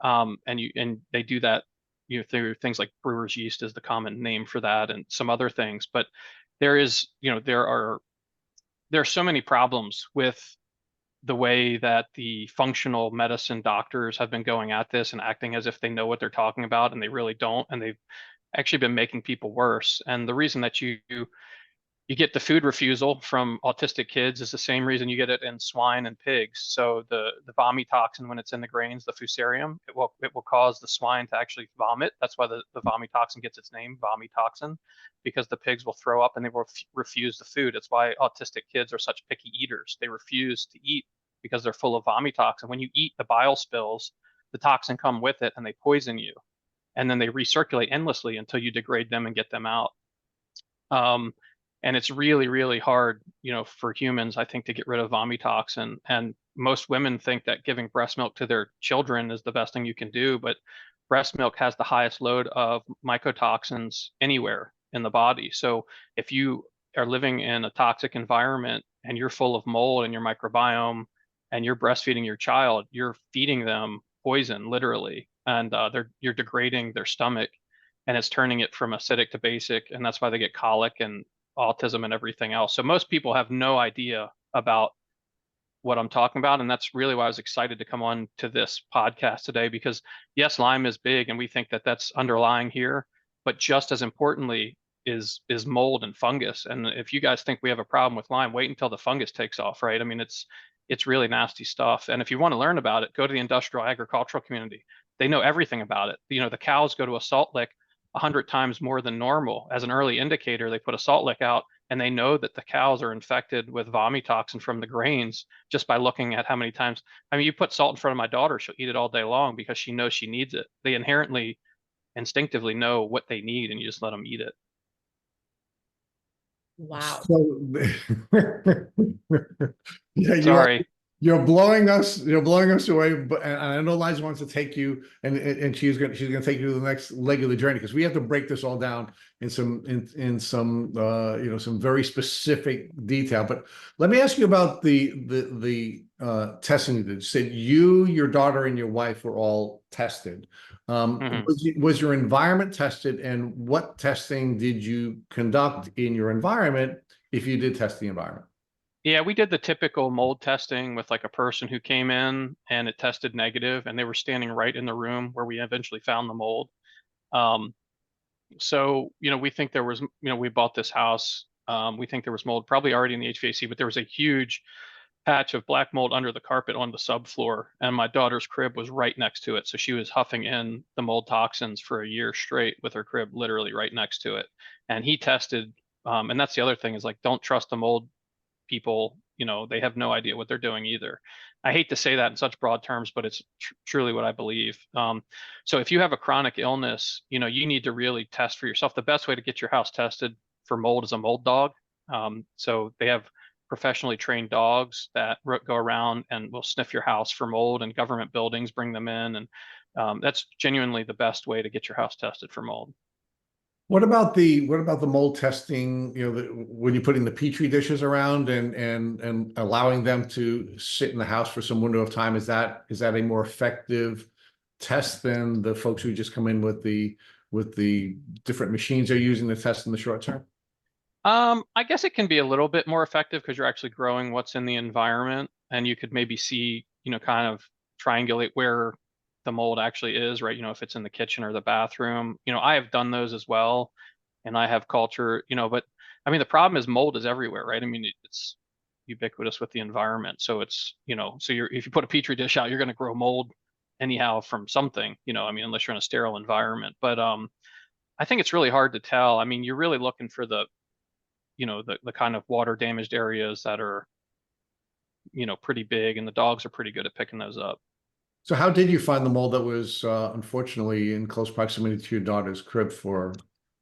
And they do that, through things like brewer's yeast is the common name for that, and some other things. But there are so many problems with the way that the functional medicine doctors have been going at this and acting as if they know what they're talking about, and they really don't. And they've actually been making people worse. And the reason that you get the food refusal from autistic kids is the same reason you get it in swine and pigs. So the vomitoxin, when it's in the grains, the fusarium, it will cause the swine to actually vomit. That's why the vomitoxin gets its name, vomitoxin, because the pigs will throw up and they will refuse the food. It's why autistic kids are such picky eaters. They refuse to eat because they're full of vomitoxin. When you eat the bile spills, the toxin come with it and they poison you. And then they recirculate endlessly until you degrade them and get them out. And it's really, really hard, for humans, I think, to get rid of vomitoxin. And most women think that giving breast milk to their children is the best thing you can do, but breast milk has the highest load of mycotoxins anywhere in the body. So if you are living in a toxic environment and you're full of mold in your microbiome, and you're breastfeeding your child, you're feeding them poison, literally, and you're degrading their stomach, and it's turning it from acidic to basic, and that's why they get colic and autism and everything else. So most people have no idea about what I'm talking about, and that's really why I was excited to come on to this podcast today, because yes, Lyme is big, and we think that that's underlying here, but just as importantly is mold and fungus. And if you guys think we have a problem with Lyme, wait until the fungus takes off, right? I mean, it's really nasty stuff. And if you want to learn about it, go to the industrial agricultural community. They know everything about it. You know, the cows go to a salt lick 100 times more than normal. As an early indicator, they put a salt lick out, and they know that the cows are infected with vomitoxin from the grains just by looking at how many times. I mean, you put salt in front of my daughter, she'll eat it all day long because she knows she needs it. They inherently, instinctively know what they need, and you just let them eat it. Wow. So, yeah, Sorry. you're blowing us away. But and I know Liza wants to take you, and she's gonna take you to the next leg of the journey, because we have to break this all down in some some very specific detail. But let me ask you about the testing you did. You said your daughter, and your wife were all tested. Mhm. Was your environment tested, and what testing did you conduct in your environment if you did test the environment? Yeah, we did the typical mold testing with like a person who came in and it tested negative, and they were standing right in the room where we eventually found the mold. Um, so, we think there was, we bought this house. We think there was mold probably already in the HVAC, but there was a huge patch of black mold under the carpet on the subfloor, and my daughter's crib was right next to it. So she was huffing in the mold toxins for a year straight with her crib literally right next to it. And he tested, and that's the other thing, is like, don't trust the mold people. They have no idea what they're doing either. I hate to say that in such broad terms, but it's truly what I believe. So if you have a chronic illness, you need to really test for yourself. The best way to get your house tested for mold is a mold dog. So they have professionally trained dogs that go around and will sniff your house for mold, and government buildings bring them in. And that's genuinely the best way to get your house tested for mold. What about the mold testing? When you're putting the petri dishes around and allowing them to sit in the house for some window of time, is that a more effective test than the folks who just come in with the different machines they're using to test in the short term? I guess it can be a little bit more effective because you're actually growing what's in the environment, and you could maybe see, kind of triangulate where the mold actually is, right? If it's in the kitchen or the bathroom. I have done those as well, and I have culture, but I mean, the problem is mold is everywhere, right? I mean, it's ubiquitous with the environment. So it's, so if you put a petri dish out, you're going to grow mold anyhow from something, I mean, unless you're in a sterile environment. But I think it's really hard to tell. I mean, you're really looking for the kind of water damaged areas that are, pretty big, and the dogs are pretty good at picking those up. So how did you find the mold that was unfortunately in close proximity to your daughter's crib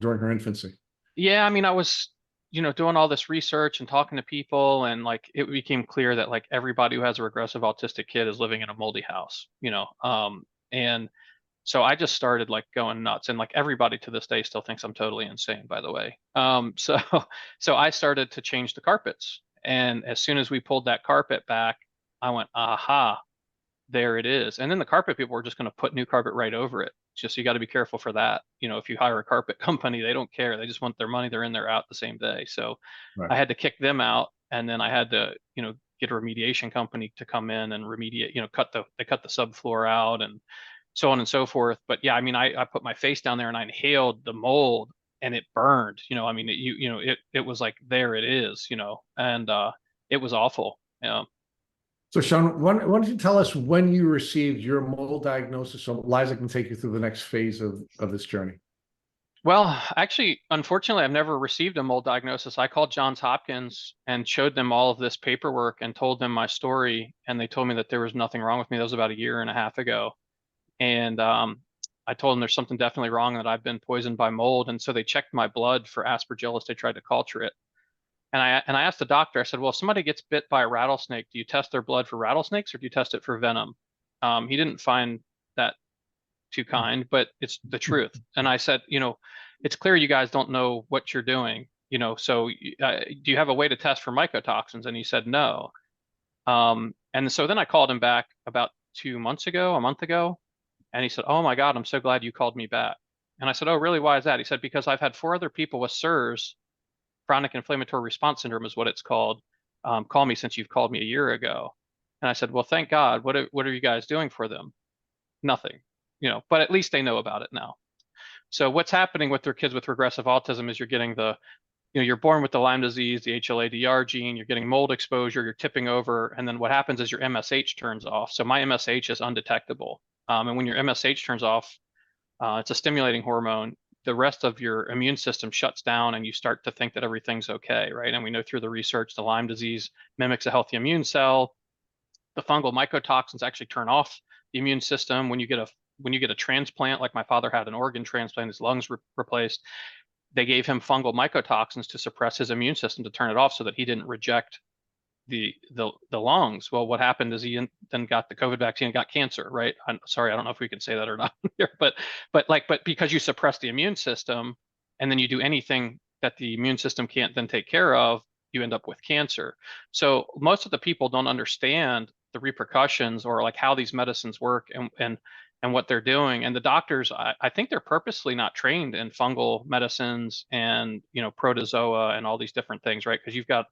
during her infancy? Yeah, I mean, I was, doing all this research and talking to people, and like it became clear that like everybody who has a regressive autistic kid is living in a moldy house, and so I just started like going nuts, and like everybody to this day still thinks I'm totally insane, by the way. So so I started to change the carpets, and as soon as we pulled that carpet back, I went, aha, there it is. And then the carpet people were just going to put new carpet right over it. Just, you got to be careful for that. If you hire a carpet company, they don't care. They just want their money. They're in, they're out the same day. So Right. I had to kick them out, and then I had to, get a remediation company to come in and remediate, they cut the subfloor out and so on and so forth. But yeah, I mean, I put my face down there and I inhaled the mold, and it burned. I mean, it was like, there it is, and it was awful. Yeah. So Shawn, why don't you tell us when you received your mold diagnosis, so Liza can take you through the next phase of this journey? Well, actually, unfortunately, I've never received a mold diagnosis. I called Johns Hopkins and showed them all of this paperwork and told them my story, and they told me that there was nothing wrong with me. That was about a year and a half ago. And I told them there's something definitely wrong, that I've been poisoned by mold. And so they checked my blood for aspergillus. They tried to culture it. And I asked the doctor, I said, well, if somebody gets bit by a rattlesnake, do you test their blood for rattlesnakes, or do you test it for venom? He didn't find that too kind, but it's the truth. And I said, it's clear you guys don't know what you're doing, so do you have a way to test for mycotoxins? And he said, no. And so then I called him back about 2 months ago, a month ago, and he said, "Oh my God, I'm so glad you called me back." And I said, "Oh, really? Why is that?" He said, "Because I've had 4 other people with CIRS, chronic inflammatory response syndrome is what it's called, call me since you've called me a year ago." And I said, "Well, thank God. What are you guys doing for them?" Nothing, but at least they know about it now. So what's happening with their kids with regressive autism is you're getting you're born with the Lyme disease, the HLA-DR gene, you're getting mold exposure, you're tipping over, and then what happens is your MSH turns off. So my MSH is undetectable. And when your MSH turns off, it's a stimulating hormone. The rest of your immune system shuts down and you start to think that everything's okay, right? And we know through the research, the Lyme disease mimics a healthy immune cell. The fungal mycotoxins actually turn off the immune system. When you get a transplant, like my father had an organ transplant, his lungs replaced, they gave him fungal mycotoxins to suppress his immune system to turn it off so that he didn't reject the lungs. Well, what happened is he then got the COVID vaccine and got cancer, right? I'm sorry, I don't know if we can say that or not here, but because you suppress the immune system and then you do anything that the immune system can't then take care of, you end up with cancer. So most of the people don't understand the repercussions or like how these medicines work and what they're doing. And the doctors, I think they're purposely not trained in fungal medicines and protozoa and all these different things, right? Because you've got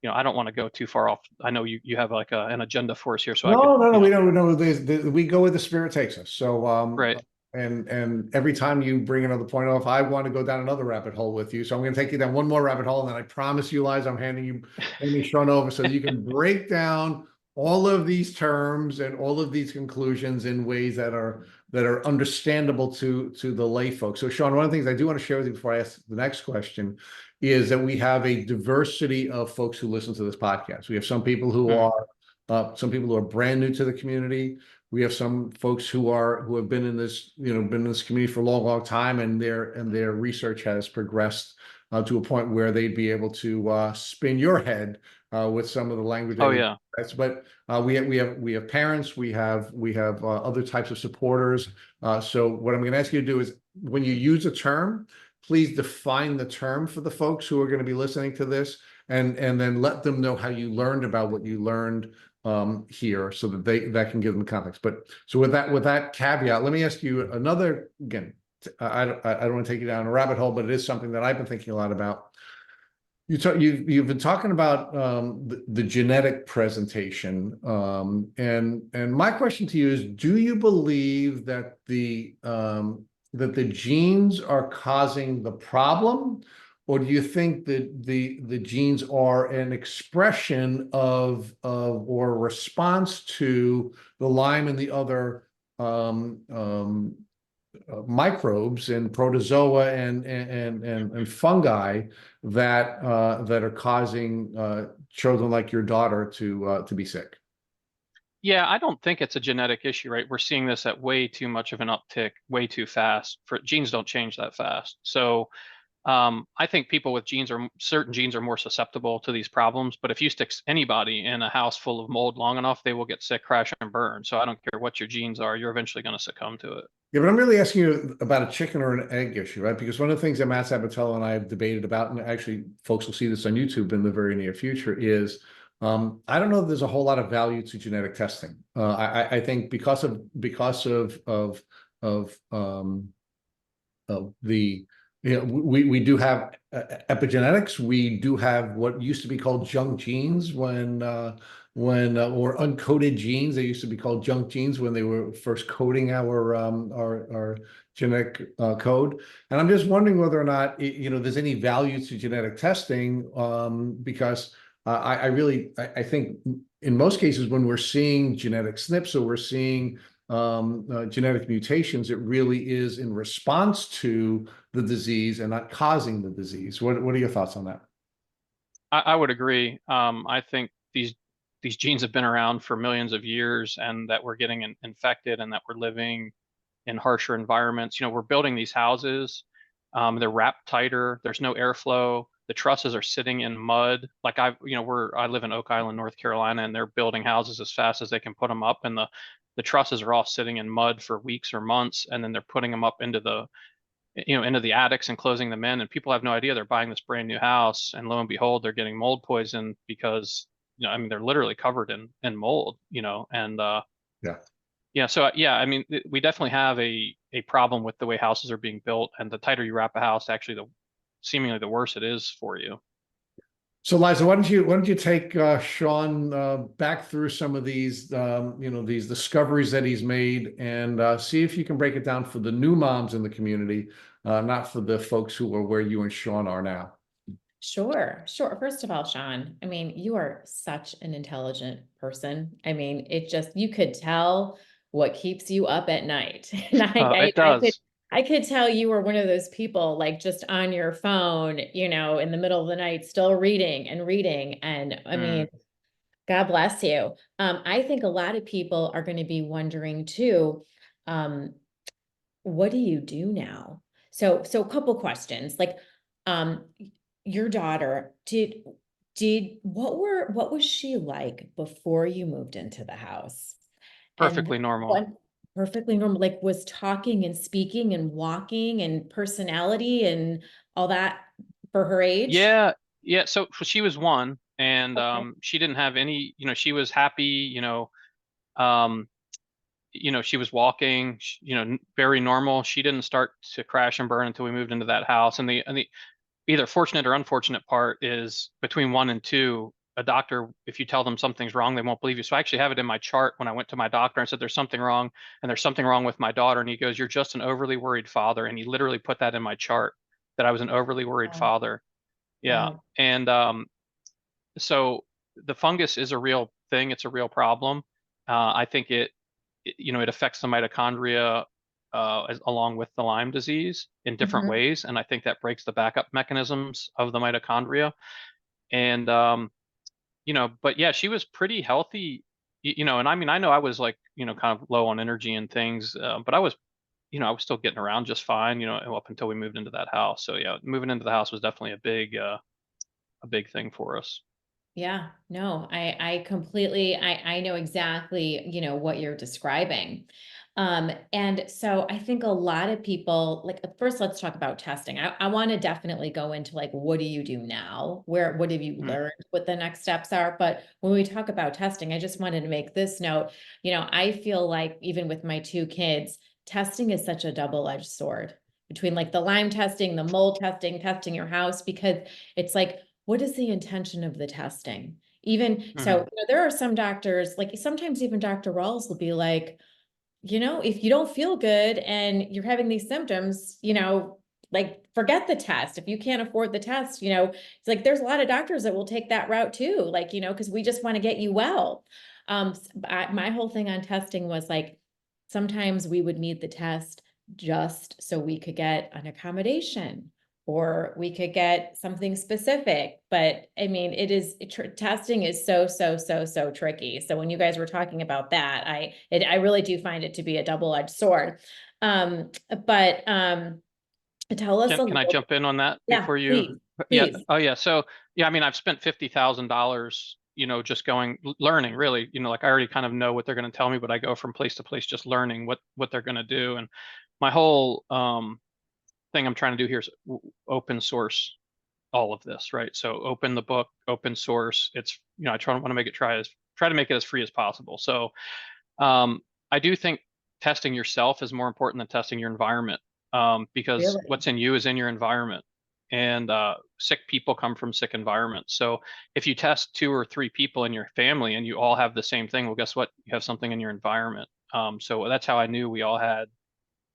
I don't want to go too far off. I know you have like an agenda for us here, so I could, No, we don't know. We go where the spirit takes us. So, right. and every time you bring another point off, I want to go down another rabbit hole with you. So I'm going to take you down one more rabbit hole, and then I promise you, Liza, I'm handing Shawn over so you can break down all of these terms and all of these conclusions in ways that are understandable to the lay folks. So, Shawn, one of the things I do want to share with you before I ask the next question is that we have a diversity of folks who listen to this podcast. We have some people who are brand new to the community. We have some folks who have been in this, been in this community for a long, long time, and their research has progressed to a point where they'd be able to spin your head with some of the language. Oh yeah. But we have parents, we have other types of supporters. So what I'm going to ask you to do is, when you use a term, please define the term for the folks who are going to be listening to this, and then let them know how you learned about what you learned here, so that that can give them context. But so with that caveat, let me ask you another, again, I don't want to take you down a rabbit hole, but it is something that I've been thinking a lot about. You've been talking about the genetic presentation, and my question to you is: do you believe that the genes are causing the problem, or do you think that the genes are an expression of or a response to the Lyme and the other microbes and protozoa and fungi that are causing children like your daughter to be sick? Yeah, I don't think it's a genetic issue, right? We're seeing this at way too much of an uptick, way too fast. Genes don't change that fast. So I think people with certain genes are more susceptible to these problems, but if you stick anybody in a house full of mold long enough, they will get sick, crash, and burn. So I don't care what your genes are, you're eventually going to succumb to it. Yeah, but I'm really asking you about a chicken or an egg issue, right? Because one of the things that Matt Sabatello and I have debated about, and actually folks will see this on YouTube in the very near future, is I don't know if there's a whole lot of value to genetic testing. I think because of the, we do have epigenetics. We do have what used to be called junk genes when or uncoded genes. They used to be called junk genes when they were first coding our genetic code. And I'm just wondering whether or not there's any value to genetic testing, because I think in most cases when we're seeing genetic SNPs or we're seeing genetic mutations, it really is in response to the disease and not causing the disease. What are your thoughts on that? I would agree. I think these genes have been around for millions of years, and that we're getting infected, and that we're living in harsher environments. We're building these houses. They're wrapped tighter. There's no airflow. The trusses are sitting in mud. Like I live in Oak Island, North Carolina, and they're building houses as fast as they can put them up, and the trusses are all sitting in mud for weeks or months, and then they're putting them up into the attics and closing them in, and people have no idea they're buying this brand new house, and lo and behold, they're getting mold poison because I mean, they're literally covered in mold, and Yeah. yeah, so yeah, I mean, we definitely have a problem with the way houses are being built, and the tighter you wrap a house, actually, the seemingly the worse it is for you. So Liza, why don't you take Shawn back through some of these these discoveries that he's made, and see if you can break it down for the new moms in the community, not for the folks who are where you and Shawn are now. Sure, sure. First of all, Shawn, I mean, you are such an intelligent person. I mean, you could tell what keeps you up at night. And It does. I could tell you were one of those people like just on your phone, in the middle of the night, still reading and reading. And I mean, Mm, God bless you. I think a lot of people are going to be wondering too, um, what do you do now? So a couple questions. Like, um, your daughter, what was she like before you moved into the house? And perfectly normal. what perfectly normal, like was talking and speaking and walking and personality and all that for her age? Yeah, yeah. So she was one, and Okay. she didn't have any. She was happy. Um, she was walking. Very normal. She didn't start to crash and burn until we moved into that house. And the either fortunate or unfortunate part is between 1 and 2. A doctor, if you tell them something's wrong, they won't believe you. So I actually have it in my chart when I went to my doctor and said, "There's something wrong, and there's something wrong with my daughter." And he goes, "You're just an overly worried father." And he literally put that in my chart that I was an overly worried Wow. father. Yeah. Wow. And so the fungus is a real thing. It's a real problem. I think it affects the mitochondria along with the Lyme disease in different Mhm. ways, and I think that breaks the backup mechanisms of the mitochondria. And but yeah, she was pretty healthy. And I mean, I know I was like, kind of low on energy and things, but I was still getting around just fine. Up until we moved into that house. So yeah, moving into the house was definitely a big thing for us. Yeah, no, I completely, I know exactly, what you're describing. And so I think a lot of people, like, first, let's talk about testing. I want to definitely go into like, what do you do now? What have you Mm, learned? What the next steps are? But when we talk about testing, I just wanted to make this note. I feel like even with my two kids, testing is such a double-edged sword between like the Lyme testing, the mold testing, testing your house, because it's like, what is the intention of the testing? Even so, mhm. there are some doctors, like sometimes even Dr. Rawls will be like, if you don't feel good and you're having these symptoms, like forget the test. If you can't afford the test, it's like there's a lot of doctors that will take that route too, like, because we just want to get you well. My whole thing on testing was like, sometimes we would need the test just so we could get an accommodation or we could get something specific. But I mean, testing is so, so, so, so tricky. So when you guys were talking about that, I really do find it to be a double-edged sword. Um, but tell us Can a can I little, jump in on that yeah, before you? please, Yeah. please. Oh yeah. So yeah, I mean, I've spent $50,000, just going learning really, like I already kind of know what they're going to tell me, but I go from place to place just learning what they're going to do. And my whole thing I'm trying to do here is open source all of this, right? So open the book, open source. It's, I want to make it try to make it as free as possible. So um, I do think testing yourself is more important than testing your environment, because Really? what's in you is in your environment, and sick people come from sick environments. So if you test 2 or 3 people in your family and you all have the same thing, well, guess what? You have something in your environment. So that's how I knew we all had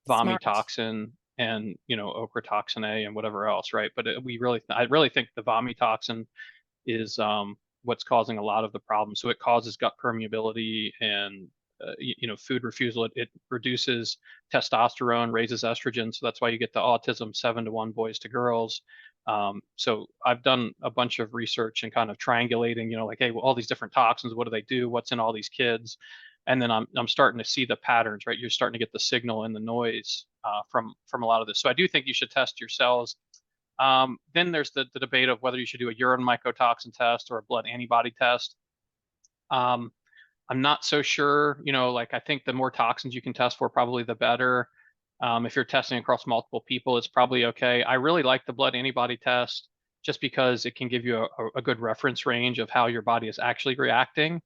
Smart. vomitoxin and ochratoxin A and whatever else, right? But I really think the vomitoxin is what's causing a lot of the problems. So it causes gut permeability and food refusal. It reduces testosterone, raises estrogen. So that's why you get the autism 7-to-1 boys to girls. So I've done a bunch of research and kind of triangulating, like, hey, well, all these different toxins, what do they do? What's in all these kids? And then I'm starting to see the patterns, right? You're starting to get the signal and the noise from a lot of this. So I do think you should test your cells. Then there's the debate of whether you should do a urine mycotoxin test or a blood antibody test. Um, I'm not so sure, like I think the more toxins you can test for, probably the better. If you're testing across multiple people, it's probably okay. I really like the blood antibody test just because it can give you a good reference range of how your body is actually reacting.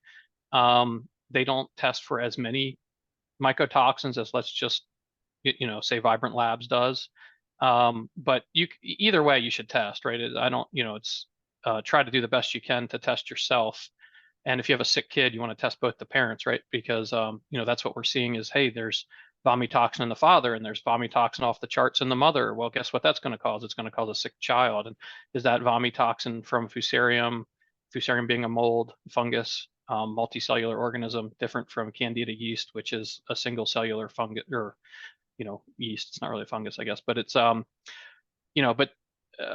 They don't test for as many mycotoxins as, let's just, say Vibrant Labs does. But either way, you should test, right? I don't, it's try to do the best you can to test yourself. And if you have a sick kid, you want to test both the parents, right? Because that's what we're seeing is, hey, there's vomitoxin in the father and there's vomitoxin off the charts in the mother. Well, guess what that's going to cause? It's going to cause a sick child. And is that vomitoxin from Fusarium being a mold, fungus, multicellular organism, different from Candida yeast, which is a single cellular fungus, or yeast. It's not really a fungus, I guess, but it's but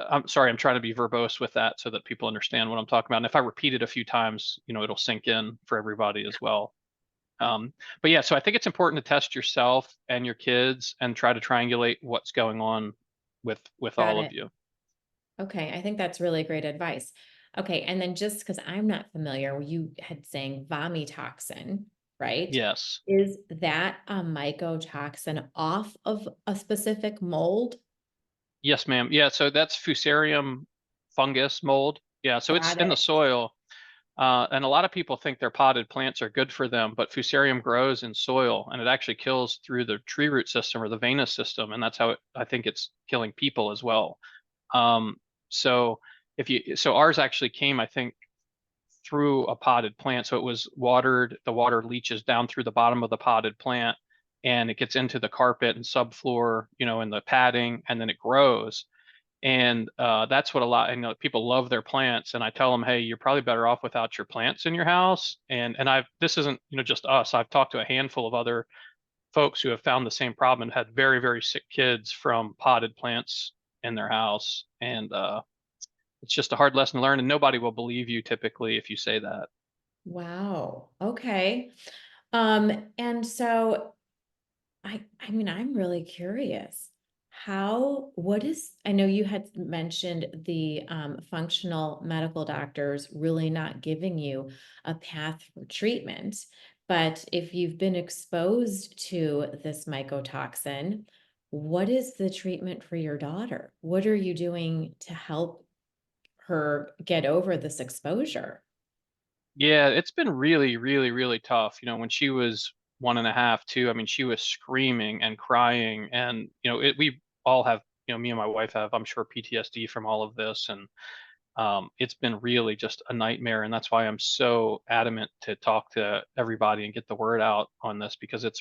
I'm sorry, I'm trying to be verbose with that so that people understand what I'm talking about. And if I repeat it a few times, it'll sink in for everybody as well. But yeah, so I think it's important to test yourself and your kids and try to triangulate what's going on with all of you. Okay, I think that's really great advice. Okay, and then just because I'm not familiar, you had saying vomitoxin, right? Yes. Is that a mycotoxin off of a specific mold? Yes, ma'am. Yeah, so that's Fusarium fungus mold. Yeah, so it's Got in the it. soil. And a lot of people think their potted plants are good for them, but Fusarium grows in soil and it actually kills through the tree root system or the venous system. And that's how I think it's killing people as well. Um, so so ours actually came, I think, through a potted plant. So it was watered, the water leaches down through the bottom of the potted plant and it gets into the carpet and subfloor, and the padding, and then it grows. And that's what people love their plants. And I tell them, hey, you're probably better off without your plants in your house. And this isn't, just us. I've talked to a handful of other folks who have found the same problem and had very, very sick kids from potted plants in their house. And it's just a hard lesson to learn, and nobody will believe you typically if you say that. Wow. Okay. And so I mean, I'm really curious. I know you had mentioned the functional medical doctors really not giving you a path for treatment, but if you've been exposed to this mycotoxin, what is the treatment for your daughter? What are you doing to help her get over this exposure? Yeah, it's been really, really, really tough. When she was 1.5, 2, I mean, she was screaming and crying. And, we all have, me and my wife have, I'm sure, PTSD from all of this. And it's been really just a nightmare. And that's why I'm so adamant to talk to everybody and get the word out on this, because it's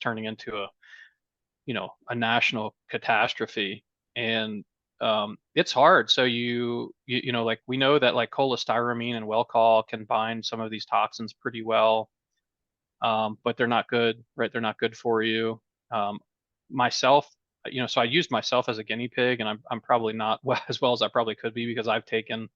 turning into a national catastrophe. And it's hard. So like, we know that like cholestyramine and Welchol can bind some of these toxins pretty well, but they're not good, right? They're not good for you. Myself, so I used myself as a guinea pig, and I'm probably not as well as I probably could be, because I've taken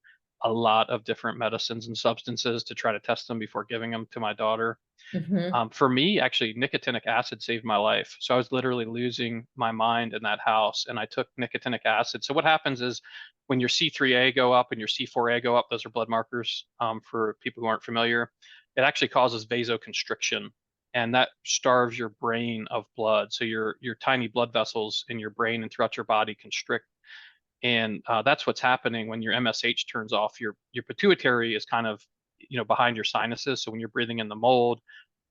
a lot of different medicines and substances to try to test them before giving them to my daughter. Hmm. For me, actually, nicotinic acid saved my life. So I was literally losing my mind in that house, and I took nicotinic acid. So what happens is, when your C3A go up and your C4A go up, those are blood markers, for people who aren't familiar, it actually causes vasoconstriction, and that starves your brain of blood. So your tiny blood vessels in your brain and throughout your body constrict. And that's what's happening when your MSH turns off. Your pituitary is kind of, behind your sinuses. So when you're breathing in the mold,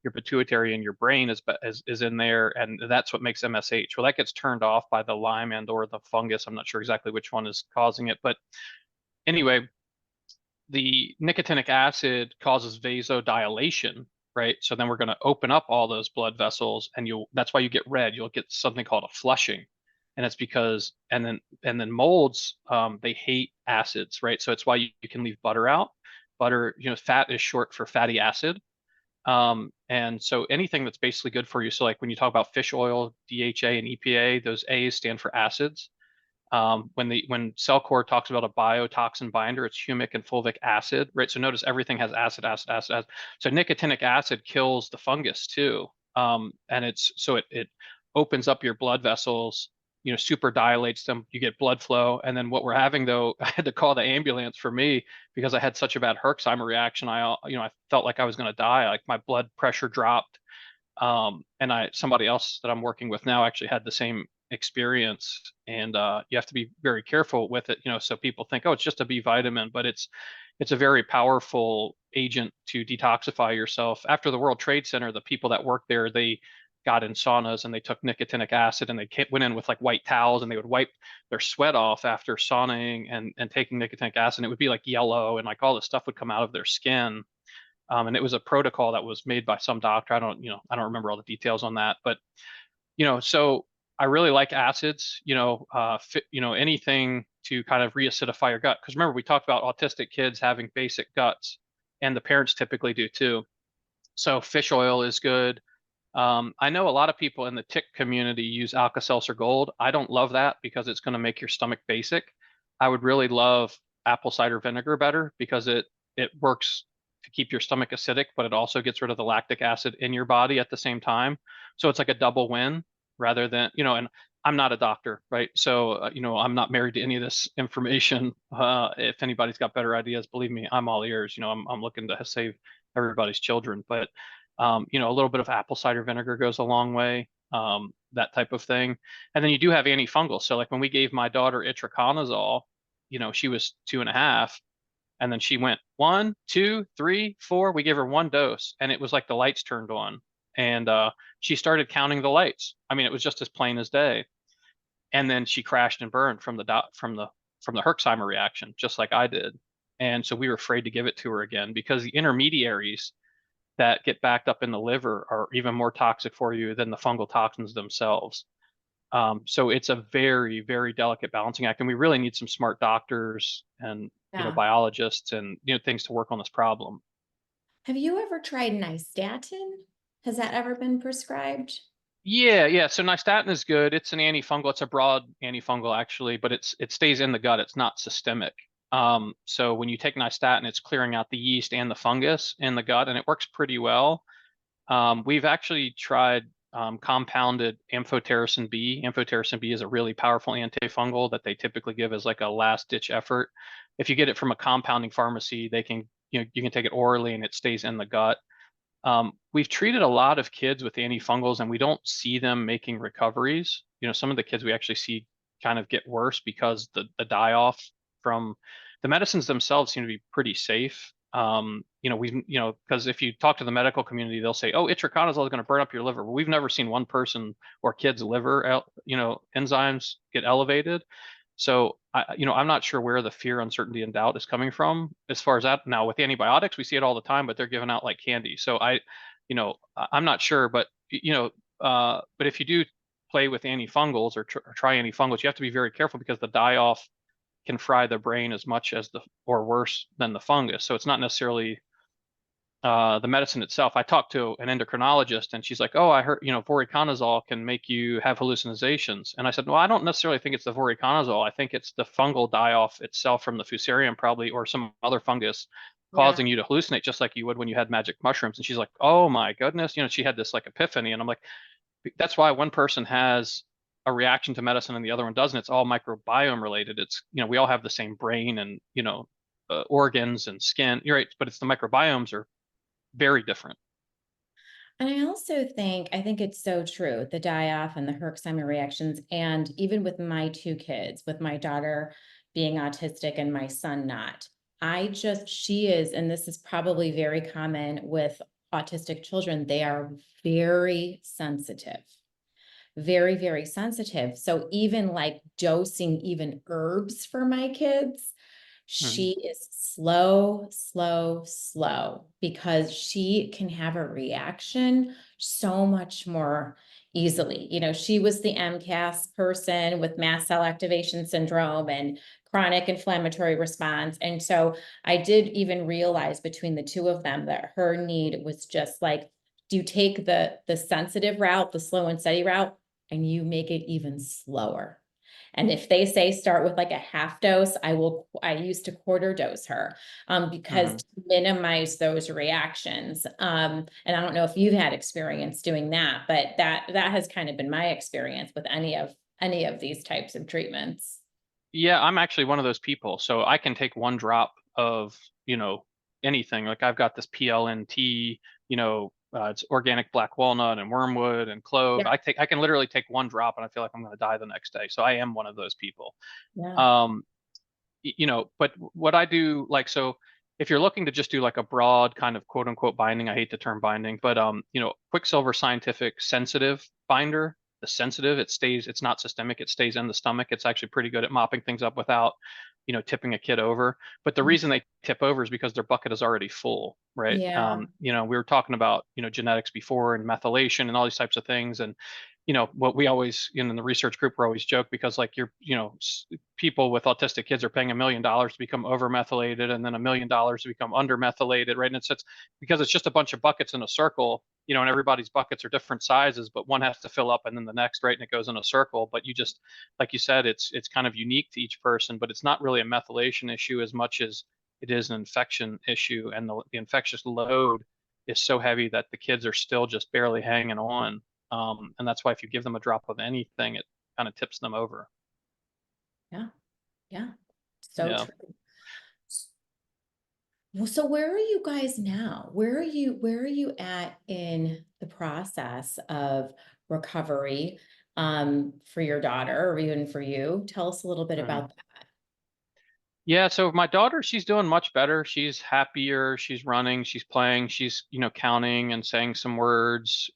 your pituitary in your brain is in there, and that's what makes MSH. Well, that gets turned off by the Lyme and or the fungus. I'm not sure exactly which one is causing it, but anyway, the nicotinic acid causes vasodilation, right? So then we're going to open up all those blood vessels, and that's why you get red. You'll get something called a flushing. And it's because, and then molds, they hate acids, right? So it's why you can leave butter out. Butter, fat is short for fatty acid. And so anything that's basically good for you. So like when you talk about fish oil, DHA and EPA, those A's stand for acids. When Cellcore talks about a biotoxin binder, it's humic and fulvic acid, right? So notice everything has acid, acid, acid, acid. So nicotinic acid kills the fungus too. And it opens up your blood vessels, super dilates them, you get blood flow. And then what we're having though, I had to call the ambulance for me because I had such a bad Herxheimer reaction. I felt like I was going to die. Like my blood pressure dropped. And somebody else that I'm working with now actually had the same experience, and you have to be very careful with it, so people think, oh, it's just a B vitamin, but it's a very powerful agent to detoxify yourself. After the World Trade Center, the people that worked there, they got in saunas and they took nicotinic acid, and they went in with like white towels, and they would wipe their sweat off after sauning and taking nicotinic acid, and it would be like yellow, and like all this stuff would come out of their skin. And it was a protocol that was made by some doctor. I don't remember all the details on that, but so I really like acids, anything to kind of reacidify your gut. Because remember, we talked about autistic kids having basic guts, and the parents typically do too. So fish oil is good. I know a lot of people in the tick community use Alka-Seltzer Gold. I don't love that because it's going to make your stomach basic. I would really love apple cider vinegar better because it works to keep your stomach acidic, but it also gets rid of the lactic acid in your body at the same time. So it's like a double win rather than, and I'm not a doctor, right? So, I'm not married to any of this information. If anybody's got better ideas, believe me, I'm all ears. I'm looking to save everybody's children, but a little bit of apple cider vinegar goes a long way, that type of thing. And then you do have antifungals. So like when we gave my daughter itraconazole, she was 2.5, and then she went 1, 2, 3, 4. We gave her one dose, and it was like the lights turned on, and she started counting the lights. I mean, it was just as plain as day. And then she crashed and burned from the Herxheimer reaction, just like I did. And so we were afraid to give it to her again because the intermediaries that get backed up in the liver are even more toxic for you than the fungal toxins themselves. So it's a very, very delicate balancing act, and we really need some smart doctors and Yeah. biologists and things to work on this problem. Have you ever tried nystatin? Has that ever been prescribed? Yeah. So nystatin is good. It's an antifungal. It's a broad antifungal actually, but it stays in the gut. It's not systemic. So when you take nystatin, it's clearing out the yeast and the fungus in the gut, and it works pretty well. We've actually tried compounded amphotericin B. Amphotericin B is a really powerful antifungal that they typically give as like a last ditch effort. If you get it from a compounding pharmacy, they can, you can take it orally and it stays in the gut. We've treated a lot of kids with antifungals and we don't see them making recoveries. Some of the kids we actually see kind of get worse because the die-off from the medicines themselves seem to be pretty safe. Because if you talk to the medical community, they'll say, oh, itraconazole is going to burn up your liver. Well, we've never seen one person or kid's liver, enzymes get elevated. So I'm not sure where the fear, uncertainty, and doubt is coming from as far as that. Now with antibiotics, we see it all the time, but they're given out like candy. So I'm not sure, but but if you do play with antifungals or try antifungals, you have to be very careful because the die-off can fry the brain as much as or worse than the fungus. So it's not necessarily the medicine itself. I talked to an endocrinologist and she's like, oh, I heard, voriconazole can make you have hallucinations. And I said, well, I don't necessarily think it's the voriconazole. I think it's the fungal die-off itself from the fusarium probably, or some other fungus causing you to hallucinate just like you would when you had magic mushrooms. And she's like, oh my goodness. She had this like epiphany. And I'm like, that's why one person has a reaction to medicine and the other one doesn't. It's all microbiome related. It's, we all have the same brain and, organs and skin. You're right. But it's the microbiomes are very different. And I think it's so true, the die-off and the Herxheimer reactions. And even with my two kids, with my daughter being autistic and my son not, she is, and this is probably very common with autistic children, they are very sensitive. Very, very sensitive. So even like dosing even herbs for my kids, she is slow, because she can have a reaction so much more easily. She was the MCAS person with mast cell activation syndrome and chronic inflammatory response. And so I did even realize between the two of them that her need was just like, do you take the sensitive route, the slow and steady route, and you make it even slower? And if they say start with like a half dose, I used to quarter dose her, because to minimize those reactions. And I don't know if you've had experience doing that, but that has kind of been my experience with any of these types of treatments. Yeah, I'm actually one of those people. So I can take one drop of, anything. Like I've got this PLNT, It's organic black walnut and wormwood and clove. Yeah. I can literally take one drop and I feel like I'm going to die the next day. So I am one of those people. Yeah. Um, but what I do, like, so if you're looking to just do like a broad kind of quote unquote binding, I hate the term binding, but Quicksilver Scientific sensitive binder, the sensitive, it's not systemic, it stays in the stomach. It's actually pretty good at mopping things up without, tipping a kid over. But the reason they tip over is because their bucket is already full, right? Yeah. We were talking about, genetics before and methylation and all these types of things. And, what we always, in the research group, we always joke because like people with autistic kids are paying $1 million to become over methylated and then $1 million to become under methylated, right? And it's because it's just a bunch of buckets in a circle, and everybody's buckets are different sizes, but one has to fill up and then the next, right? And it goes in a circle. But you just, like you said, it's kind of unique to each person, but it's not really a methylation issue as much as it is an infection issue. And the infectious load is so heavy that the kids are still just barely hanging on. And that's why if you give them a drop of anything, it kind of tips them over. Yeah. Yeah. So Yeah. true. Well, so where are you guys now? Where are you at in the process of recovery for your daughter or even for you? Tell us a little bit Mhm. about that. Yeah, so my daughter, she's doing much better. She's happier. She's running. She's playing. She's, counting and saying some words.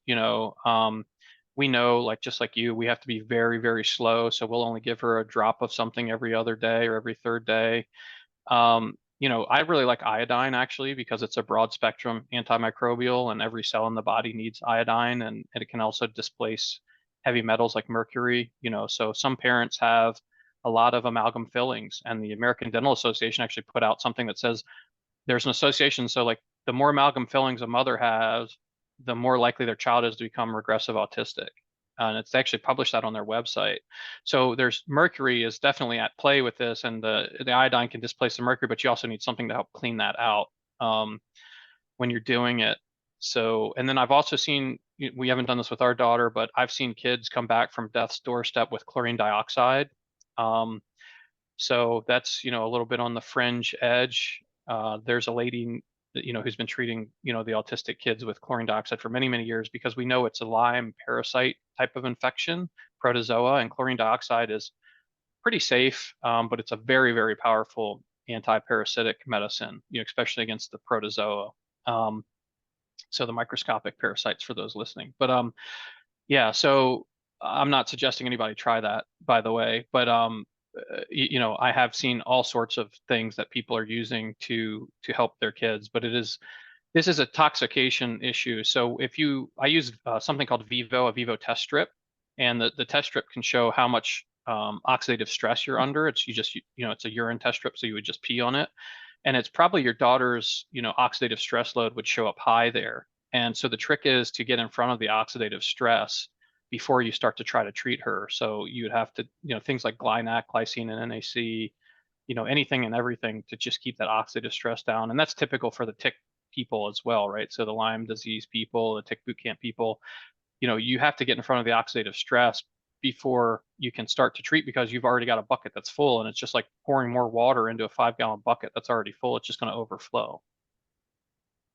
We know, like just like you, we have to be very, very slow. So we'll only give her a drop of something every other day or every third day. I really like iodine actually because it's a broad spectrum antimicrobial, and every cell in the body needs iodine, and it can also displace heavy metals like mercury. So some parents have a lot of amalgam fillings, and the American Dental Association actually put out something that says there's an association. So like the more amalgam fillings a mother has, the more likely their child is to become regressive autistic. And it's actually published that on their website. So there's mercury is definitely at play with this, and the iodine can displace the mercury, but you also need something to help clean that out when you're doing it. So, and then I've also seen, we haven't done this with our daughter, but I've seen kids come back from death's doorstep with chlorine dioxide. Um, so that's, a little bit on the fringe edge. There's a lady, who's been treating, the autistic kids with chlorine dioxide for many, many years because we know it's a Lyme parasite type of infection, protozoa, and chlorine dioxide is pretty safe, but it's a very, very powerful anti-parasitic medicine, especially against the protozoa. Um, so the microscopic parasites for those listening. But yeah, so I'm not suggesting anybody try that, by the way, but I have seen all sorts of things that people are using to help their kids, but this is a toxication issue. So I use something called a Vivo test strip, and the test strip can show how much oxidative stress you're under. It's a urine test strip, so you would just pee on it, and it's probably your daughter's, oxidative stress load would show up high there. And so the trick is to get in front of the oxidative stress before you start to try to treat her. So you'd have to, things like Glynac, glycine, and NAC, anything and everything to just keep that oxidative stress down. And that's typical for the tick people as well, right? So the Lyme disease people, the tick boot camp people, you have to get in front of the oxidative stress before you can start to treat because you've already got a bucket that's full, and it's just like pouring more water into a 5-gallon bucket that's already full. It's just going to overflow.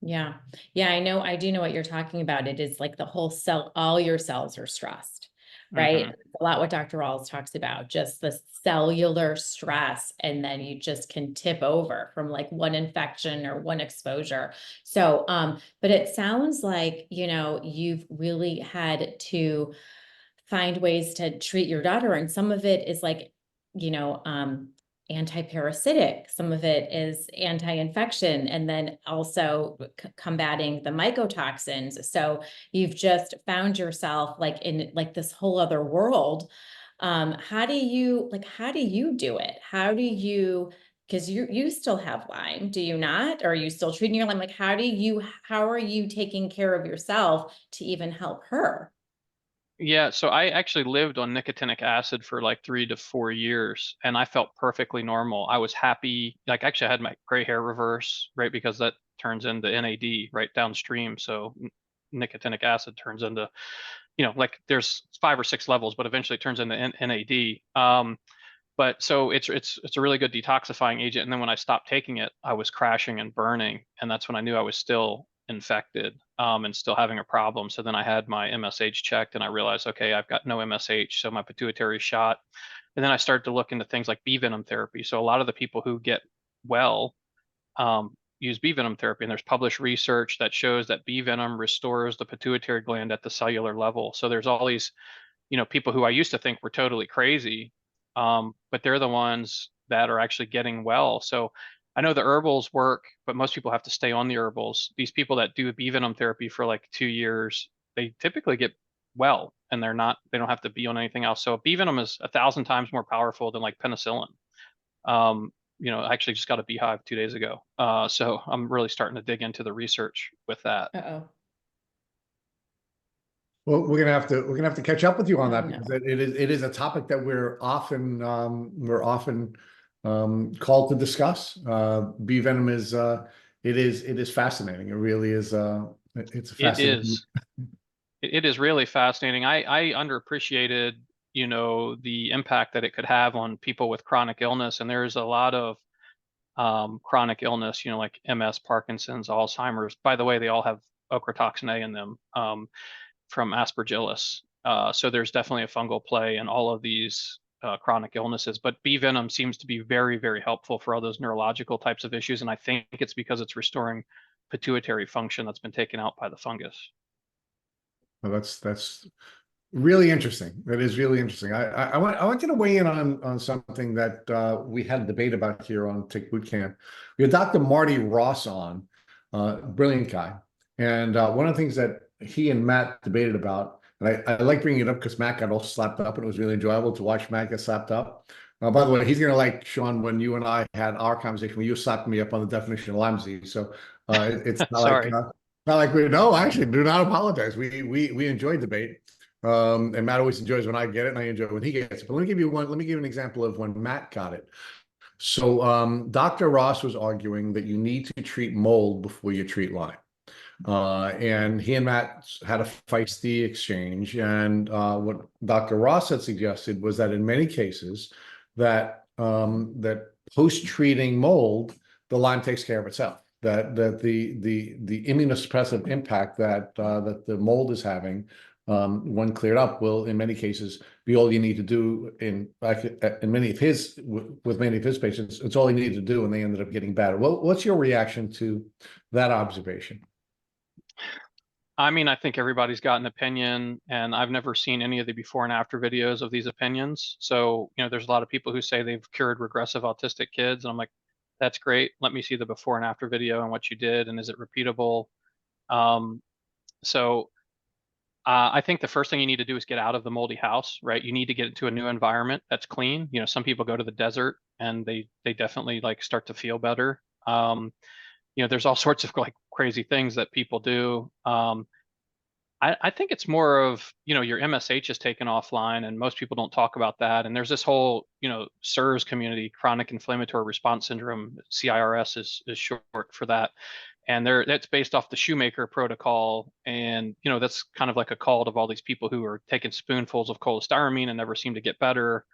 Yeah. Yeah, I do know what you're talking about. It is like the whole cell, all your cells are stressed, right? Mm-hmm. A lot what Dr. Rawls talks about, just the cellular stress, and then you just can tip over from like one infection or one exposure. So, but it sounds like, you've really had to find ways to treat your daughter, and some of it is like, you know, um, anti-parasitic, some of it is anti-infection, and then also combating the mycotoxins. So you've just found yourself like in like this whole other world. How do you do it? How do you, because you still have Lyme, do you not? Or are you still treating your Lyme? Like, how are you taking care of yourself to even help her? Yeah, so I actually lived on nicotinic acid for like 3 to 4 years, and I felt perfectly normal. I was happy. Like, actually, I had my gray hair reverse, right? Because that turns into NAD right downstream. So nicotinic acid turns into, like there's 5 or 6 levels, but eventually it turns into NAD. But so it's a really good detoxifying agent. And then when I stopped taking it, I was crashing and burning, and that's when I knew I was still infected. and still having a problem. So then I had my MSH checked and I realized, okay, I've got no MSH, so my pituitary is shot. And then I started to look into things like bee venom therapy. So a lot of the people who get well use bee venom therapy, and there's published research that shows that bee venom restores the pituitary gland at the cellular level. So there's all these, people who I used to think were totally crazy, but they're the ones that are actually getting well. So I know the herbals work, but most people have to stay on the herbals. These people that do bee venom therapy for like 2 years, they typically get well, and they don't have to be on anything else. So bee venom is 1,000 times more powerful than like penicillin. I actually just got a beehive 2 days ago. So I'm really starting to dig into the research with that. Uh-oh. Well, we're gonna have to catch up with you on Oh, that, no. because it is a topic that we're often called to discuss. Bee venom it is fascinating. It really is it's a It fascinating. is. It is really fascinating. I underappreciated, the impact that it could have on people with chronic illness. And there's a lot of chronic illness, like MS, Parkinson's, Alzheimer's. By the way, they all have ochratoxin A in them, from Aspergillus. So there's definitely a fungal play in all of these chronic illnesses. But bee venom seems to be very, very helpful for all those neurological types of issues. And I think it's because it's restoring pituitary function that's been taken out by the fungus. Well, that's really interesting. That is really interesting. I want you to weigh in on something that we had a debate about here on Tick Boot Camp. We had Dr. Marty Ross on, brilliant guy, and one of the things that he and Matt debated about, and I like bringing it up because Matt got all slapped up, and it was really enjoyable to watch Matt get slapped up. By the way, he's gonna like Shawn when you and I had our conversation when you slapped me up on the definition of Lyme disease. So it's not like Sorry. not like we no, actually, do not apologize. We enjoy debate. And Matt always enjoys when I get it, and I enjoy when he gets it. But let me give you an example of when Matt got it. So Dr. Ross was arguing that you need to treat mold before you treat Lyme. And he and Matt had a feisty exchange. And what Dr. Ross had suggested was that in many cases, that post-treating mold, the Lyme takes care of itself. That the immunosuppressive impact that the mold is having, when cleared up, will in many cases be all you need to do. With many of his patients, it's all you need to do, and they ended up getting better. What's your reaction to that observation? I mean, I think everybody's got an opinion, and I've never seen any of the before and after videos of these opinions. So, there's a lot of people who say they've cured regressive autistic kids, and I'm like, that's great. Let me see the before and after video and what you did, and is it repeatable? Um, so I think the first thing you need to do is get out of the moldy house, right? You need to get into a new environment that's clean. Some people go to the desert and they definitely like start to feel better. There's all sorts of like crazy things that people do. I think it's more of, your MSH is taken offline, and most people don't talk about that. And there's this whole, CIRS community, chronic inflammatory response syndrome, CIRS is short for that. And that's based off the Shoemaker protocol. And, that's kind of like a cult of all these people who are taking spoonfuls of cholestyramine and never seem to get better.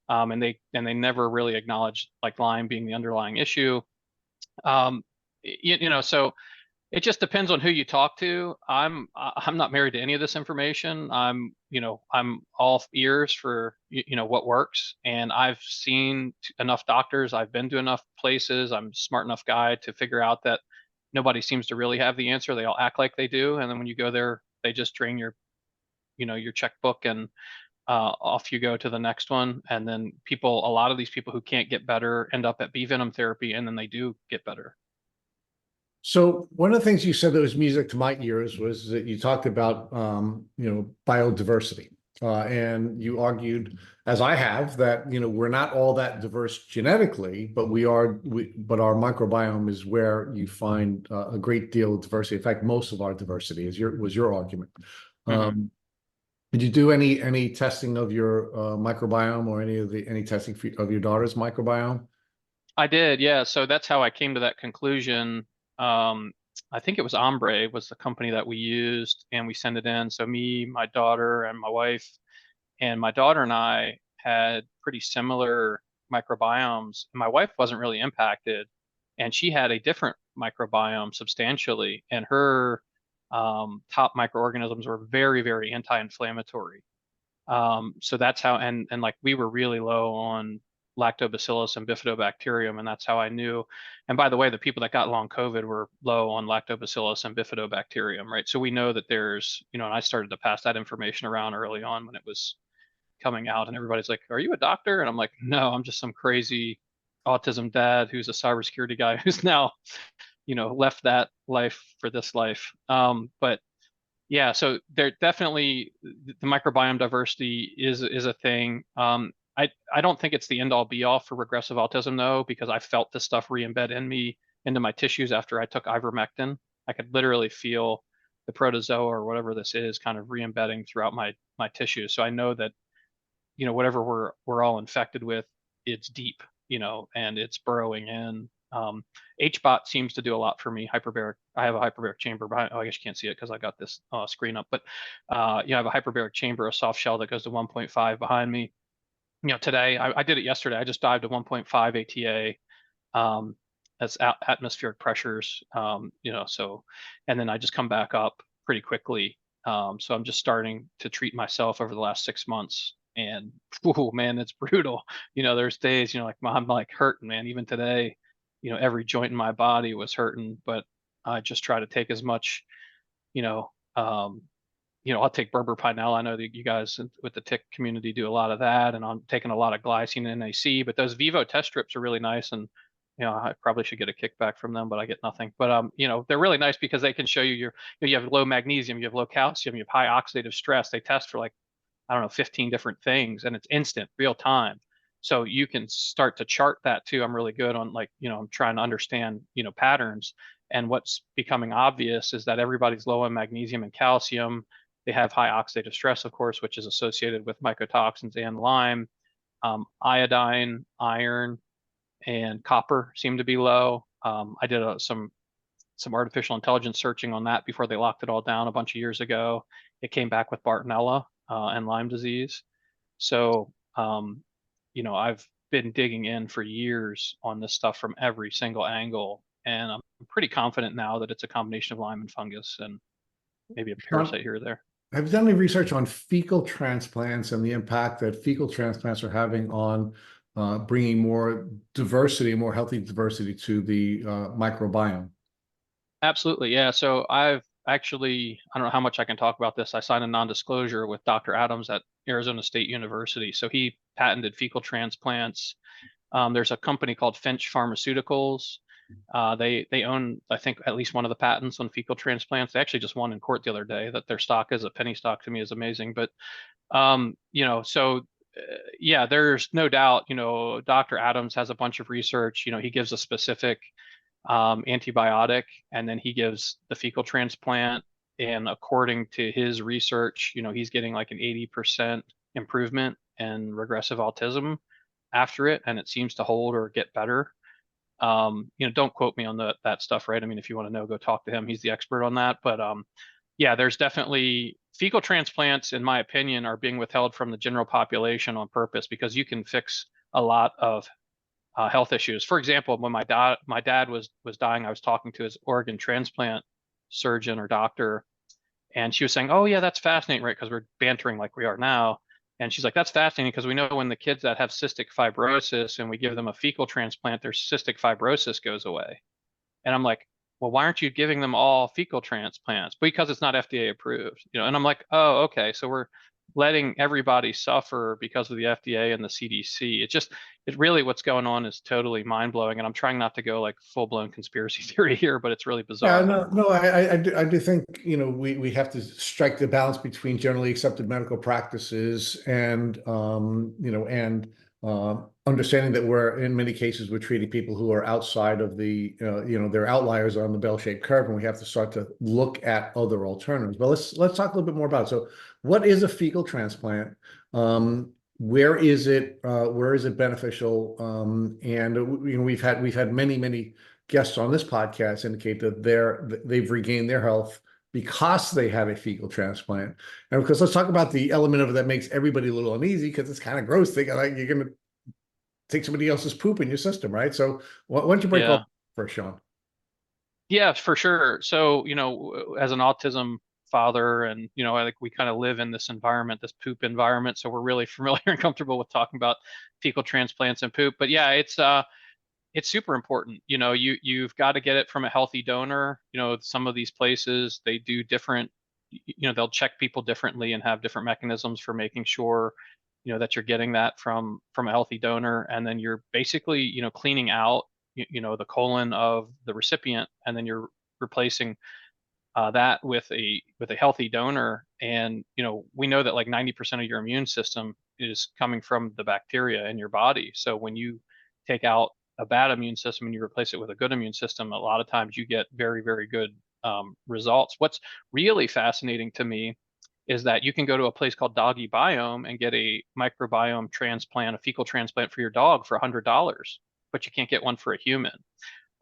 And they never really acknowledge like Lyme being the underlying issue. So it just depends on who you talk to. I'm not married to any of this information. I'm all ears for what works. And I've seen enough doctors. I've been to enough places. I'm a smart enough guy to figure out that nobody seems to really have the answer. They all act like they do, and then when you go there, they just drain your checkbook, and off you go to the next one. And then a lot of these people who can't get better end up at bee venom therapy, and then they do get better. So one of the things you said that was music to my ears was that you talked about biodiversity, and you argued, as I have, that we're not all that diverse genetically, but but our microbiome is where you find a great deal of diversity. In fact, most of our diversity was your argument. Mm-hmm. Did you do any testing of your microbiome, or any testing of your daughter's microbiome? I did, yeah. So that's how I came to that conclusion. I think it was Ombre was the company that we used, and we sent it in. So me, my daughter, and my wife, and my daughter and I had pretty similar microbiomes. And my wife wasn't really impacted, and she had a different microbiome substantially. And her top microorganisms were very, very anti-inflammatory. So that's how, and like we were really low on lactobacillus and bifidobacterium, and that's how I knew. And by the way, the people that got long COVID were low on lactobacillus and bifidobacterium, right? So we know that there's, and I started to pass that information around early on when it was coming out, and everybody's like, "Are you a doctor?" And I'm like, "No, I'm just some crazy autism dad who's a cybersecurity guy who's now, left that life for this life." But yeah, so there definitely the microbiome diversity is a thing. I don't think it's the end all be all for regressive autism though, because I felt this stuff re-embed in me into my tissues after I took ivermectin. I could literally feel the protozoa or whatever this is kind of re-embedding throughout my tissues. So I know that whatever we're all infected with, it's deep, and it's burrowing in. HBOT seems to do a lot for me. Hyperbaric. I have a hyperbaric chamber behind. Oh, I guess you can't see it because I got this screen up. But I have a hyperbaric chamber, a soft shell that goes to 1.5 behind me. Today I did it yesterday. I just dived to 1.5 ATA. That's atmospheric pressures. So, and then I just come back up pretty quickly. So I'm just starting to treat myself over the last 6 months. And oh man, it's brutal. There's days, like I'm like hurting, man. Even today, every joint in my body was hurting, but I just try to take as much, you know, um, I'll take Berber Pinel. I know that you guys with the tick community do a lot of that, and I'm taking a lot of glycine and NAC, but those Vivo test strips are really nice. And, I probably should get a kickback from them, but I get nothing. But, they're really nice because they can show you you have low magnesium, you have low calcium, you have high oxidative stress. They test for like, I don't know, 15 different things, and it's instant, real time. So you can start to chart that too. I'm really good on like, I'm trying to understand, patterns. And what's becoming obvious is that everybody's low on magnesium and calcium. They have high oxidative stress, of course, which is associated with mycotoxins and Lyme. Iodine, iron, and copper seem to be low. I did some artificial intelligence searching on that before they locked it all down a bunch of years ago. It came back with Bartonella and Lyme disease. So, I've been digging in for years on this stuff from every single angle, and I'm pretty confident now that it's a combination of Lyme and fungus and maybe a parasite here or there. Have you done any research on fecal transplants and the impact that fecal transplants are having on bringing more diversity, more healthy diversity to the microbiome? Absolutely. Yeah. So I've actually, I don't know how much I can talk about this. I signed a non-disclosure with Dr. Adams at Arizona State University. So he patented fecal transplants. There's a company called Finch Pharmaceuticals. They own, I think, at least one of the patents on fecal transplants. They actually just won in court the other day. That their stock is a penny stock to me is amazing. But yeah, there's no doubt. Dr. Adams has a bunch of research. He gives a specific antibiotic, and then he gives the fecal transplant. And according to his research, he's getting like an 80% improvement in regressive autism after it, and it seems to hold or get better. Don't quote me on that stuff, right? I mean, if you want to know, go talk to him. He's the expert on that. But yeah, there's definitely fecal transplants, in my opinion, are being withheld from the general population on purpose because you can fix a lot of health issues. For example, when my dad was dying, I was talking to his organ transplant surgeon or doctor, and she was saying, "Oh yeah, that's fascinating, right?" Because we're bantering like we are now. And she's like, "That's fascinating because we know when the kids that have cystic fibrosis and we give them a fecal transplant, their cystic fibrosis goes away." And I'm like, "Well, why aren't you giving them all fecal transplants?" Because it's not FDA approved, And I'm like, "Oh, okay. So we're letting everybody suffer because of the FDA and the CDC." It really, what's going on is totally mind blowing. And I'm trying not to go like full blown conspiracy theory here, but it's really bizarre. Yeah, no, I do think, we have to strike the balance between generally accepted medical practices and, understanding that in many cases, we're treating people who are outside of the, they're outliers on the bell-shaped curve, and we have to start to look at other alternatives. But let's talk a little bit more about it. So what is a fecal transplant? Where is it beneficial? And we've had many guests on this podcast indicate that they've regained their health because they had a fecal transplant. And because let's talk about the element of it that makes everybody a little uneasy, because it's kind of gross thinking like you're going to take somebody else's poop in your system, right? So why don't you break all first, Shawn? Yeah, for sure. So, as an autism father, and I think we kind of live in this environment, this poop environment, so we're really familiar and comfortable with talking about fecal transplants and poop. But yeah, it's super important. You've got to get it from a healthy donor. Some of these places, they do different, they'll check people differently and have different mechanisms for making sure, that you're getting that from a healthy donor. And then you're basically, cleaning out, the colon of the recipient, and then you're replacing that with a healthy donor. And we know that like 90% of your immune system is coming from the bacteria in your body. So when you take out a bad immune system and you replace it with a good immune system, a lot of times you get very, very good results. What's really fascinating to me is that you can go to a place called Doggy Biome and get a microbiome transplant, a fecal transplant for your dog for $100, but you can't get one for a human.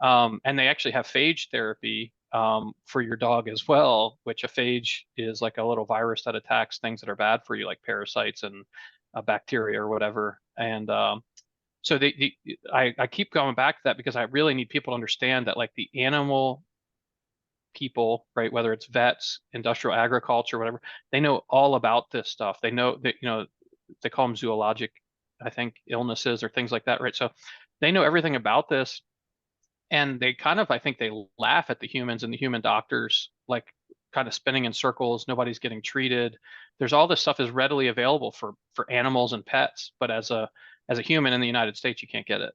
And they actually have phage therapy for your dog as well, which a phage is like a little virus that attacks things that are bad for you, like parasites and bacteria or whatever. And so I keep going back to that because I really need people to understand that like the animal people, right, whether it's vets, industrial agriculture, whatever, they know all about this stuff. They know that, they call them zoologic, I think, illnesses or things like that, right? So they know everything about this, and they kind of, I think they laugh at the humans and the human doctors, like kind of spinning in circles. Nobody's getting treated. There's all this stuff is readily available for animals and pets, but as a human in the United States, you can't get it.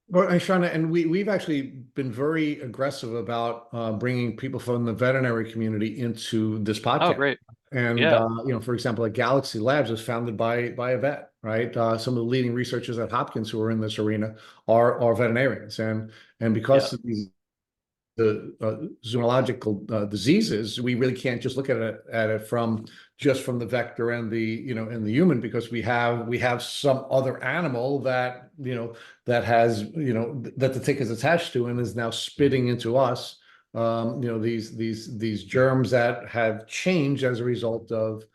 Well, and Shauna, and we've actually been very aggressive about bringing people from the veterinary community into this Oh, podcast. great. And Yeah. for example, like Galaxy Labs was founded by a vet, right? Some of the leading researchers at Hopkins who are in this arena are veterinarians, and Yeah. because of these the zoological diseases, we really can't just look at it from just from the vector and the human, because we have some other animal that that has that the tick is attached to and is now spitting into us these germs that have changed as a result of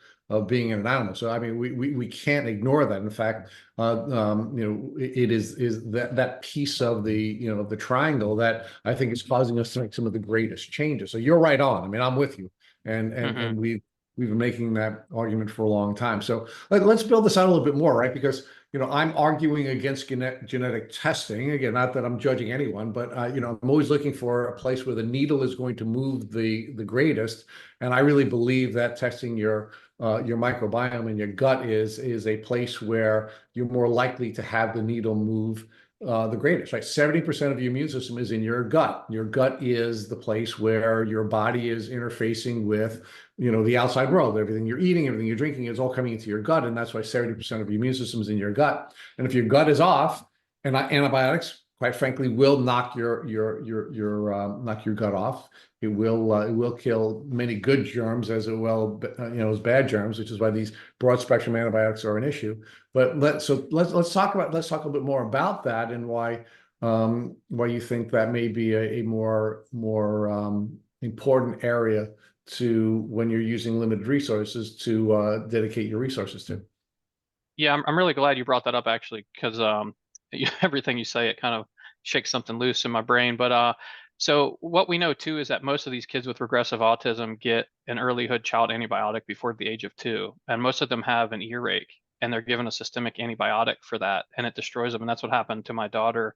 being in an animal. So I mean, we can't ignore that. In fact, it is that piece of the triangle that I think is causing us to make some of the greatest changes. So you're right on. I mean, I'm with you, and and Hmm. and we've been making that argument for a long time. So let's build this out a little bit more, right? Because I'm arguing against genetic testing. Again, not that I'm judging anyone, but I'm always looking for a place where the needle is going to move the greatest. And I really believe that testing your microbiome in your gut is a place where you're more likely to have the needle move the greatest, right? 70% of your immune system is in your gut. Your gut is the place where your body is interfacing with, the outside world. Everything you're eating, everything you're drinking is all coming into your gut. And that's why 70% of your immune system is in your gut. And if your gut is off, and antibiotics, quite frankly, will knock your gut off. It will kill many good germs as well, as bad germs, which is why these broad spectrum antibiotics are an issue. But let's talk a little bit more about that, and why you think that may be a more important area to, when you're using limited resources, to dedicate your resources to. Yeah, I'm really glad you brought that up actually, because everything you say, it kind of shakes something loose in my brain. But so what we know too is that most of these kids with regressive autism get an earlyhood child antibiotic before the age of 2, and most of them have an earache, and they're given a systemic antibiotic for that, and it destroys them. And that's what happened to my daughter.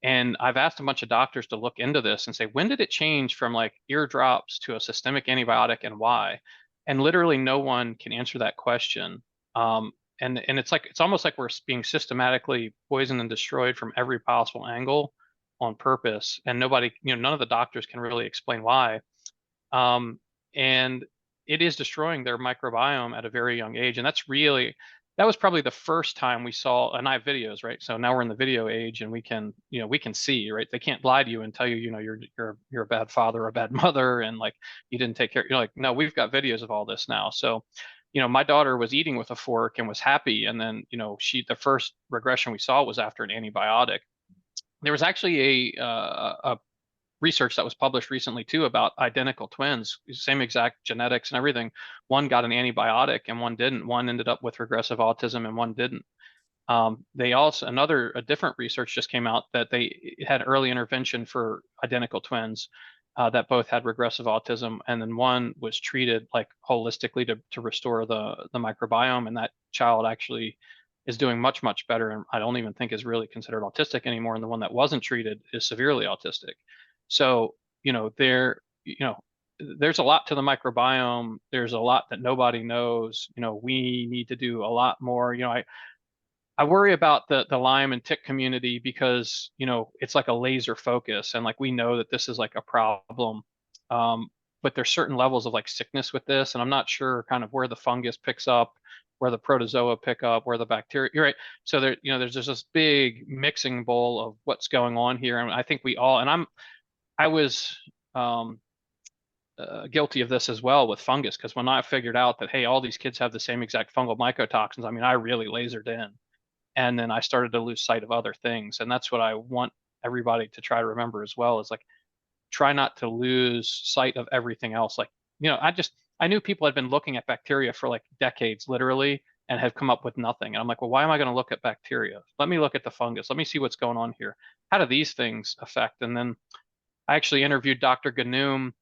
And I've asked a bunch of doctors to look into this and say, when did it change from like eardrops to a systemic antibiotic, and why? And literally no one can answer that question. And it's almost like we're being systematically poisoned and destroyed from every possible angle on purpose, and nobody, none of the doctors can really explain why. And it is destroying their microbiome at a very young age. And that was probably the first time we saw, and I have videos, right? So now we're in the video age, and we can see, right? They can't lie to you and tell you, you're a bad father or a bad mother, and like you didn't take care. You're like, no, we've got videos of all this now. So, my daughter was eating with a fork and was happy. And then, the first regression we saw was after an antibiotic. There was actually a research that was published recently too about identical twins, same exact genetics and everything. One got an antibiotic and one didn't. One ended up with regressive autism and one didn't. They also, a different research just came out that they had early intervention for identical twins. that both had regressive autism, and then one was treated like holistically to restore the microbiome, and that child actually is doing much better, and I don't even think is really considered autistic anymore. And the one that wasn't treated is severely autistic. So, there's a lot to the microbiome. There's a lot that nobody knows. We need to do a lot more. I worry about the Lyme and tick community because, it's like a laser focus, and like we know that this is like a problem. But there's certain levels of like sickness with this, and I'm not sure kind of where the fungus picks up, where the protozoa pick up, where the bacteria. You're right. So there's just this big mixing bowl of what's going on here, and I think we all, and I was guilty of this as well with fungus, because when I figured out that, hey, all these kids have the same exact fungal mycotoxins, I mean, I really lasered in. And then I started to lose sight of other things. And that's what I want everybody to try to remember as well, is like, try not to lose sight of everything else. Like, I knew people had been looking at bacteria for like decades, literally, and have come up with nothing. And I'm like, well, why am I going to look at bacteria? Let me look at the fungus. Let me see what's going on here. How do these things affect? And then I actually interviewed Dr. Ganoum,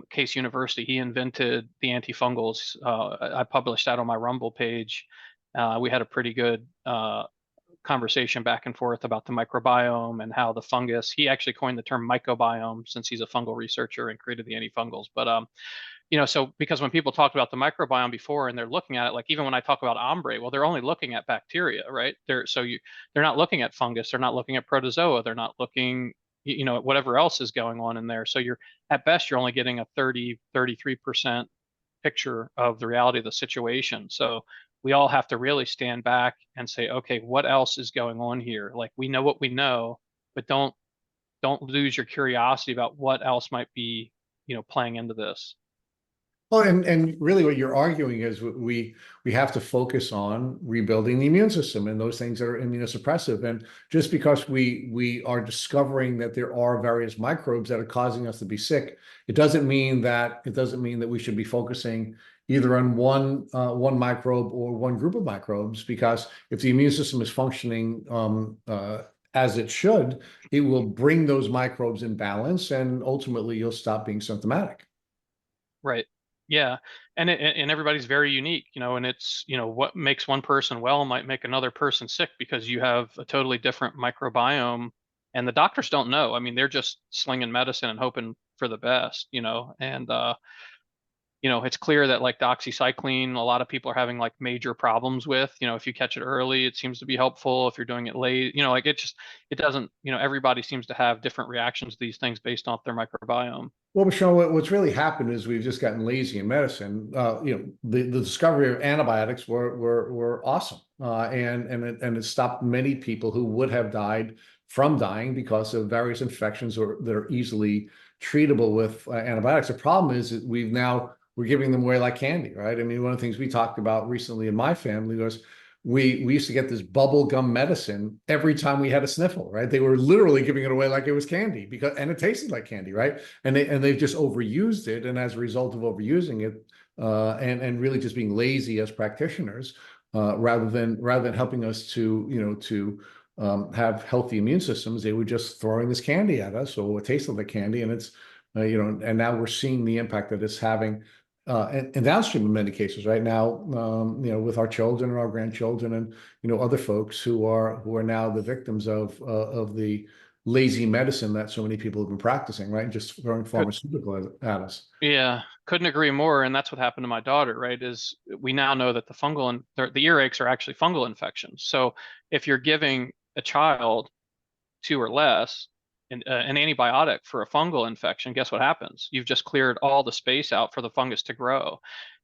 Case University. He invented the antifungals. I published that on my Rumble page. We had a pretty good conversation back and forth about the microbiome and how the fungus. He actually coined the term mycobiome, since he's a fungal researcher and created the antifungals. But so because when people talked about the microbiome before and they're looking at it, like even when I talk about ombre, well, they're only looking at bacteria, right? They're not looking at fungus, they're not looking at protozoa, they're not looking, at whatever else is going on in there. So at best you're only getting a 33% picture of the reality of the situation. So we all have to really stand back and say, okay, what else is going on here? Like, we know what we know, but don't lose your curiosity about what else might be, playing into this. Well, and really what you're arguing is we have to focus on rebuilding the immune system and those things that are immunosuppressive. And just because we are discovering that there are various microbes that are causing us to be sick, it doesn't mean that we should be focusing either on one microbe or one group of microbes, because if the immune system is functioning as it should, it will bring those microbes in balance, and ultimately you'll stop being symptomatic. Right. Yeah. And everybody's very unique, and it's, what makes one person well might make another person sick, because you have a totally different microbiome, and the doctors don't know. I mean, they're just slinging medicine and hoping for the best, and it's clear that like doxycycline, a lot of people are having like major problems with. If you catch it early, it seems to be helpful. If you're doing it late, like it doesn't, everybody seems to have different reactions to these things based off their microbiome. Well, Michelle, what's really happened is we've just gotten lazy in medicine. The discovery of antibiotics were awesome, and it stopped many people who would have died from dying because of various infections that are easily treatable with antibiotics. The problem is that we're giving them away like candy, right? I mean, one of the things we talked about recently in my family was we used to get this bubble gum medicine every time we had a sniffle, right? They were literally giving it away like it was candy, and it tasted like candy, right? And they've just overused it, and as a result of overusing it, and really just being lazy as practitioners, rather than helping us to have healthy immune systems, they were just throwing this candy at us, or what tasted like candy, and it's and now we're seeing the impact that it's having. And downstream in many cases right now, with our children and our grandchildren, and other folks who are now the victims of the lazy medicine that so many people have been practicing, right? Just throwing pharmaceutical at us. Yeah, couldn't agree more. And that's what happened to my daughter, right? Is we now know that the fungal and the earaches are actually fungal infections. So if you're giving a child 2 or less an antibiotic for a fungal infection, guess what happens? You've just cleared all the space out for the fungus to grow.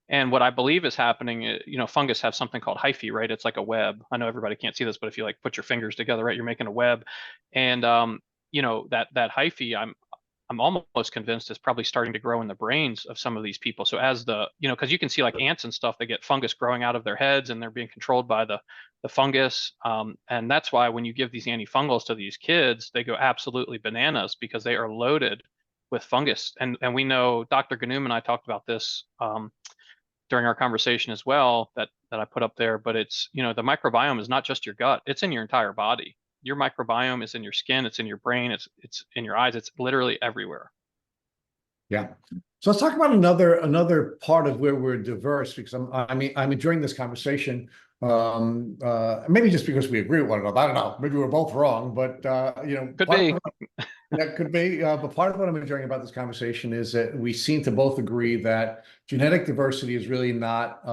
And what I believe is happening, fungus have something called hyphae, right? It's like a web. I know everybody can't see this, but if you like put your fingers together, right, you're making a web. And that hyphae, I'm almost convinced is probably starting to grow in the brains of some of these people. So as because you can see like ants and stuff, they get fungus growing out of their heads, and they're being controlled by the fungus. And that's why when you give these antifungals to these kids, they go absolutely bananas, because they are loaded with fungus. And we know Dr. Ganoum and I talked about this during our conversation as well, that I put up there. But it's, the microbiome is not just your gut, it's in your entire body. Your microbiome is in your skin, it's in your brain, it's in your eyes, it's literally everywhere. Yeah. So let's talk about another part of where we're diverse, because I'm enjoying this conversation. Maybe just because we agree with one another. I don't know. Maybe we're both wrong, but Could part be. of that could be. But part of what I'm enjoying about this conversation is that we seem to both agree that genetic diversity is really not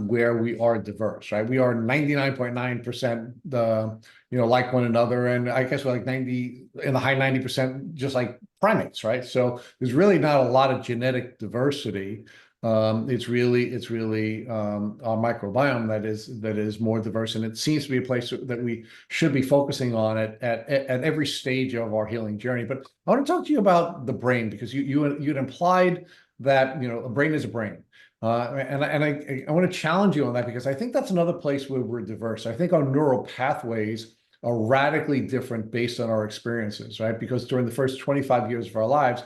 where we are diverse, right? We are 99.9% like one another, and I guess we're like 90 in the high 90%, just like primates, right? So there's really not a lot of genetic diversity. It's really our microbiome that is more diverse, and it seems to be a place that we should be focusing on at every stage of our healing journey. But I want to talk to you about the brain, because you'd implied that a brain is a brain. And I want to challenge you on that, because I think that's another place where we're diverse. I think our neural pathways are radically different based on our experiences, right? Because during the first 25 years of our lives,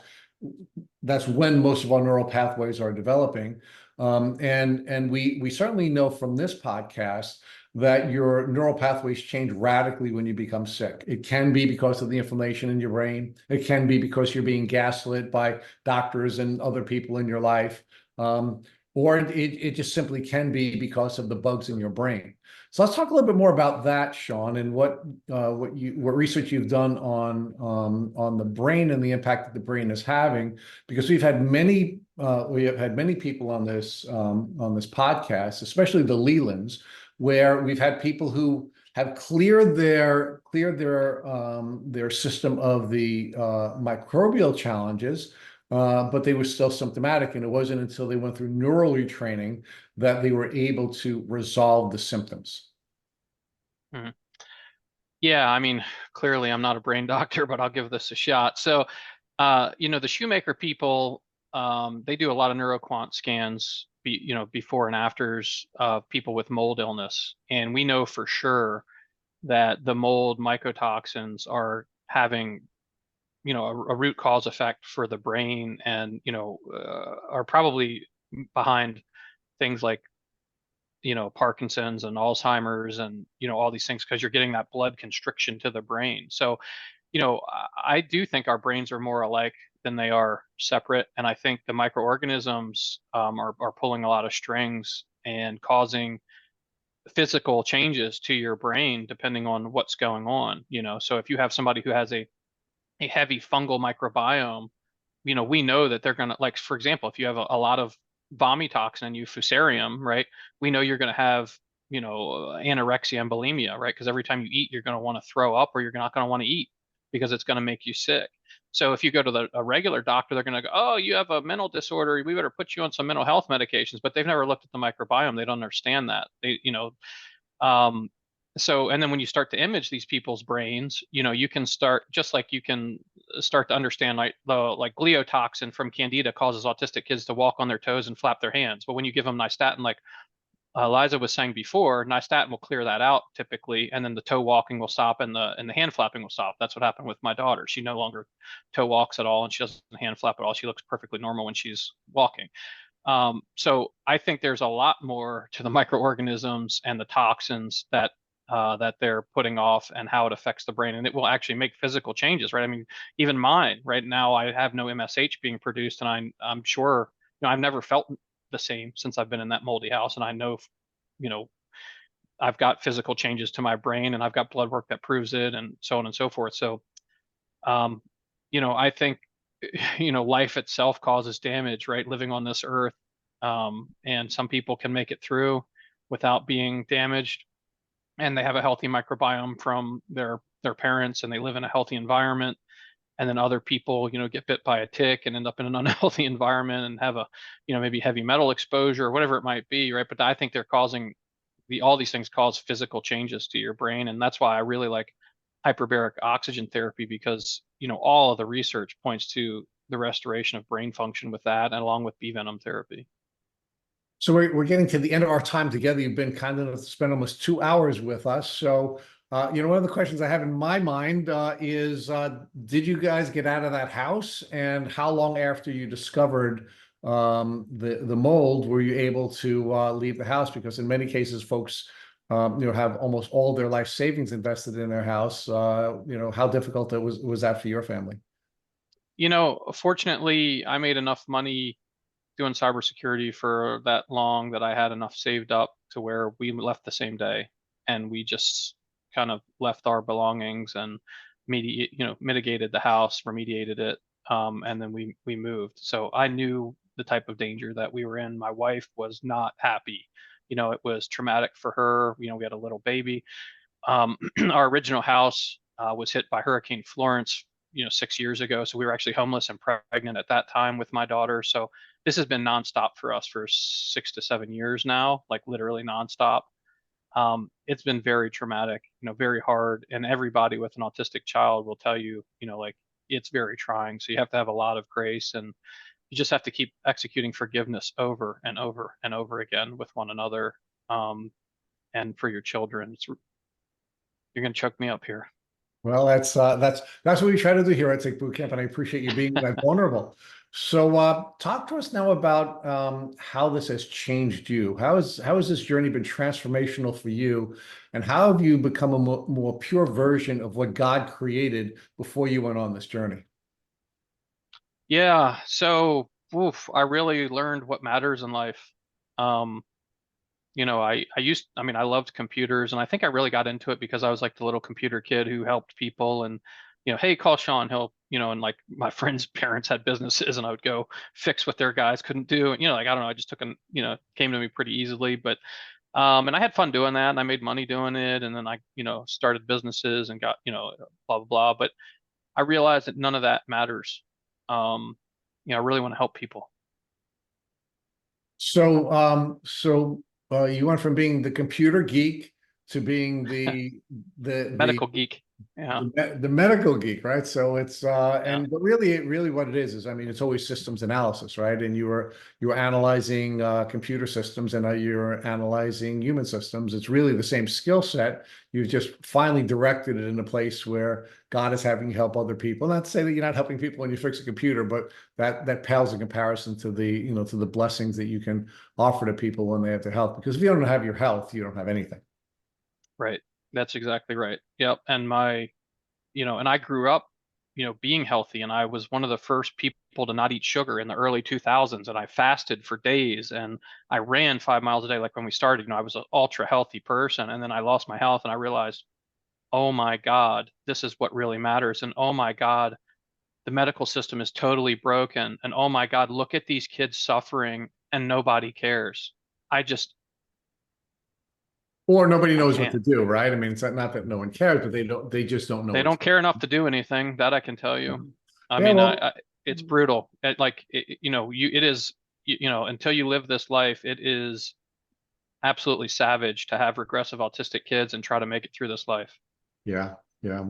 that's when most of our neural pathways are developing. And we certainly know from this podcast that your neural pathways change radically when you become sick. It can be because of the inflammation in your brain. It can be because you're being gaslit by doctors and other people in your life. Or it just simply can be because of the bugs in your brain. So let's talk a little bit more about that, Shawn, and what research you've done on the brain and the impact that the brain is having, because we have had many people on this podcast, especially the Lelands, where we've had people who have cleared their system of the microbial challenges, but they were still symptomatic, and it wasn't until they went through neural retraining that they were able to resolve the symptoms. Mhm. Yeah, I mean, clearly I'm not a brain doctor, but I'll give this a shot. So, the Shoemaker people, they do a lot of neuroquant scans, before and afters of people with mold illness, and we know for sure that the mold mycotoxins are having, a root cause effect for the brain, and are probably behind things like Parkinson's and Alzheimer's and all these things, because you're getting that blood constriction to the brain. So I do think our brains are more alike than they are separate, and I think the microorganisms are pulling a lot of strings and causing physical changes to your brain depending on what's going on. So if you have somebody who has a heavy fungal microbiome, we know that they're going to, like, for example, if you have a lot of vomitoxin in you, fusarium, right? We know you're going to have, anorexia and bulimia, right? Because every time you eat, you're going to want to throw up, or you're not going to want to eat because it's going to make you sick. So if you go to a regular doctor, they're going to go, oh, you have a mental disorder. We better put you on some mental health medications, but they've never looked at the microbiome. They don't understand that. Um, so, and then when you start to image these people's brains, you can start, just like you can start to understand, like gliotoxin from Candida causes autistic kids to walk on their toes and flap their hands. But when you give them nystatin, like Liza was saying before, nystatin will clear that out typically, and then the toe walking will stop, and the hand flapping will stop. That's what happened with my daughter. She no longer toe walks at all, and she doesn't hand flap at all. She looks perfectly normal when she's walking. So I think there's a lot more to the microorganisms and the toxins that they're putting off, and how it affects the brain, and it will actually make physical changes, right? I mean, even mine right now, I have no MSH being produced, and I'm sure, I've never felt the same since I've been in that moldy house, and I know, you know, I've got physical changes to my brain, and I've got blood work that proves it, and so on and so forth. So, um, I think, life itself causes damage, right? Living on this earth, and some people can make it through without being damaged, and they have a healthy microbiome from their parents, and they live in a healthy environment. And then other people, get bit by a tick and end up in an unhealthy environment and have a, maybe heavy metal exposure or whatever it might be, right? But I think they're causing all these things cause physical changes to your brain, and that's why I really like hyperbaric oxygen therapy, because all of the research points to the restoration of brain function with that, and along with bee venom therapy. So we're getting to the end of our time together. You've been kind enough to spend almost 2 hours with us. So, one of the questions I have in my mind is, did you guys get out of that house? And how long after you discovered the mold were you able to leave the house? Because in many cases, folks, have almost all their life savings invested in their house. How difficult was that for your family? Fortunately, I made enough money doing cybersecurity for that long that I had enough saved up to where we left the same day, and we just kind of left our belongings and mitigated the house, remediated it, and then we moved. So I knew the type of danger that we were in. My wife was not happy. It was traumatic for her. We had a little baby. Our original house was hit by Hurricane Florence, 6 years ago. So we were actually homeless and pregnant at that time with my daughter. So this has been nonstop for us for 6 to 7 years now, like literally nonstop. It's been very traumatic, very hard. And everybody with an autistic child will tell you, like it's very trying. So you have to have a lot of grace, and you just have to keep executing forgiveness over and over and over again with one another. And for your children, you're going to choke me up here. Well, that's what we try to do here at Take Boot Camp, and I appreciate you being that vulnerable. So, talk to us now about how this has changed you. How has this journey been transformational for you, and how have you become a more pure version of what God created before you went on this journey? Yeah. So, I really learned what matters in life. Um, I loved computers, and I think I really got into it because I was like the little computer kid who helped people, and, hey, call Shawn, he'll, and like my friends' parents had businesses, and I would go fix what their guys couldn't do. And, like, I don't know, I just came to me pretty easily, but, and I had fun doing that, and I made money doing it. And then I, started businesses and got, blah, blah, blah. But I realized that none of that matters. I really want to help people. So you went from being the computer geek to being the Medical geek. Yeah. the medical geek, right? So it's Yeah. but really what it is I mean, it's always systems analysis, right? And you were analyzing computer systems, and you're analyzing human systems. It's really the same skill set. You've just finally directed it in a place where God is having you help other people. Not to say that you're not helping people when you fix a computer, but that pales in comparison to to the blessings that you can offer to people when they have their health. Because if you don't have your health, you don't have anything. Right. That's exactly right. Yep. And I grew up, being healthy, and I was one of the first people to not eat sugar in the early 2000s, and I fasted for days, and I ran 5 miles a day. Like when we started, I was an ultra healthy person, and then I lost my health, and I realized, oh my God, this is what really matters. And oh my God, the medical system is totally broken. And oh my God, look at these kids suffering and nobody cares. I just, Or nobody I knows what can't. to do, right? I mean, it's not that no one cares, but they just don't know They what to don't care enough to do anything, that I can tell you. do. I Yeah, mean, well, it's brutal. It is, until you live this life, it is absolutely savage to have regressive autistic kids and try to make it through this life. yeah, yeah.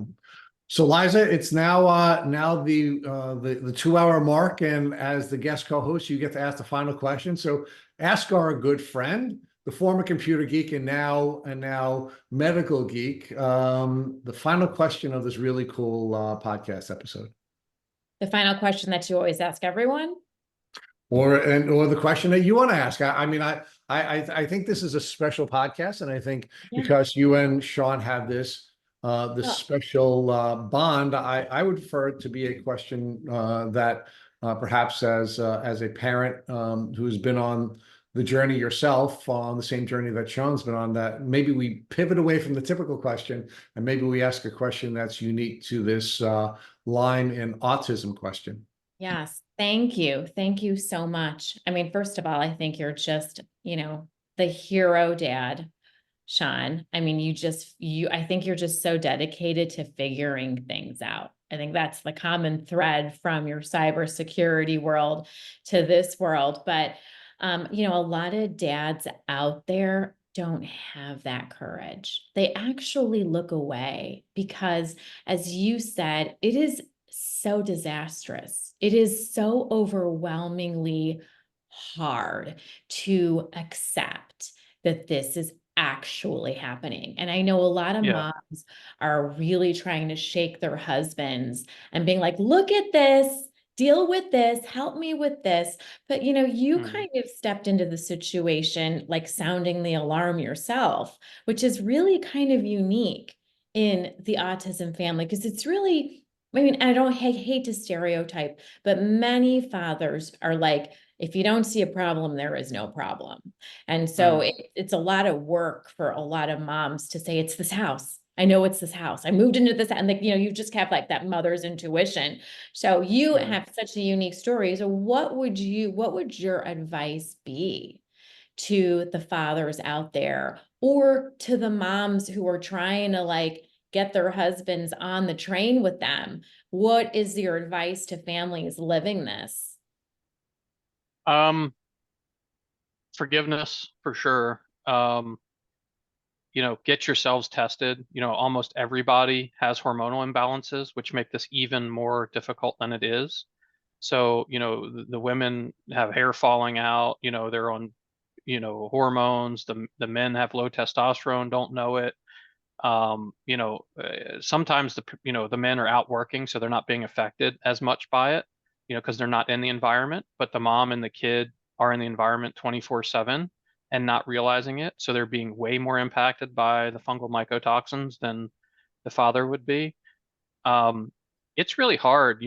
So Liza, it's now the 2 hour mark, and as the guest co-host, you get to ask the final question. So ask our good friend, the former computer geek and now medical geek, the final question of this really cool podcast episode. The final question that you always ask everyone. Or the question that you want to ask. I mean, I think this is a special podcast, and I think Yeah. because you and Shawn have this Oh, special bond, I would prefer it to be a question that perhaps as a parent who's been on the journey yourself, on the same journey that Shawn's been on, that maybe we pivot away from the typical question, and maybe we ask a question that's unique to this Lyme and autism question. yes. Thank you. Thank you so much. I mean, first of all, I think you're just, the hero dad, Shawn. I mean, I think you're just so dedicated to figuring things out. I think that's the common thread from your cybersecurity world to this world. But, a lot of dads out there don't have that courage. They actually look away because, as you said, it is so disastrous. It is so overwhelmingly hard to accept that this is actually happening. And I know a lot of Yeah. moms are really trying to shake their husbands and being like, look at this, deal with this, help me with this. But you Mm. kind of stepped into the situation like sounding the alarm yourself, which is really kind of unique in the autism family, because it's really I mean, I don't hate to stereotype, but many fathers are like, if you don't see a problem, there is no problem. And so it's a lot of work for a lot of moms to say, it's this house. I know it's this house. I moved into this, and like, you just have like that mother's intuition. So you Right. have such a unique story. So what would your advice be to the fathers out there, or to the moms who are trying to like get their husbands on the train with them? What is your advice to families living this? Forgiveness for sure. Get yourselves tested. Almost everybody has hormonal imbalances, which make this even more difficult than it is. So, the women have hair falling out, they're on, hormones. The men have low testosterone, don't know it. Sometimes the men are out working, so they're not being affected as much by it, because they're not in the environment, but the mom and the kid are in the environment 24/7 and not realizing it. So they're being way more impacted by the fungal mycotoxins than the father would be. Um, it's really hard,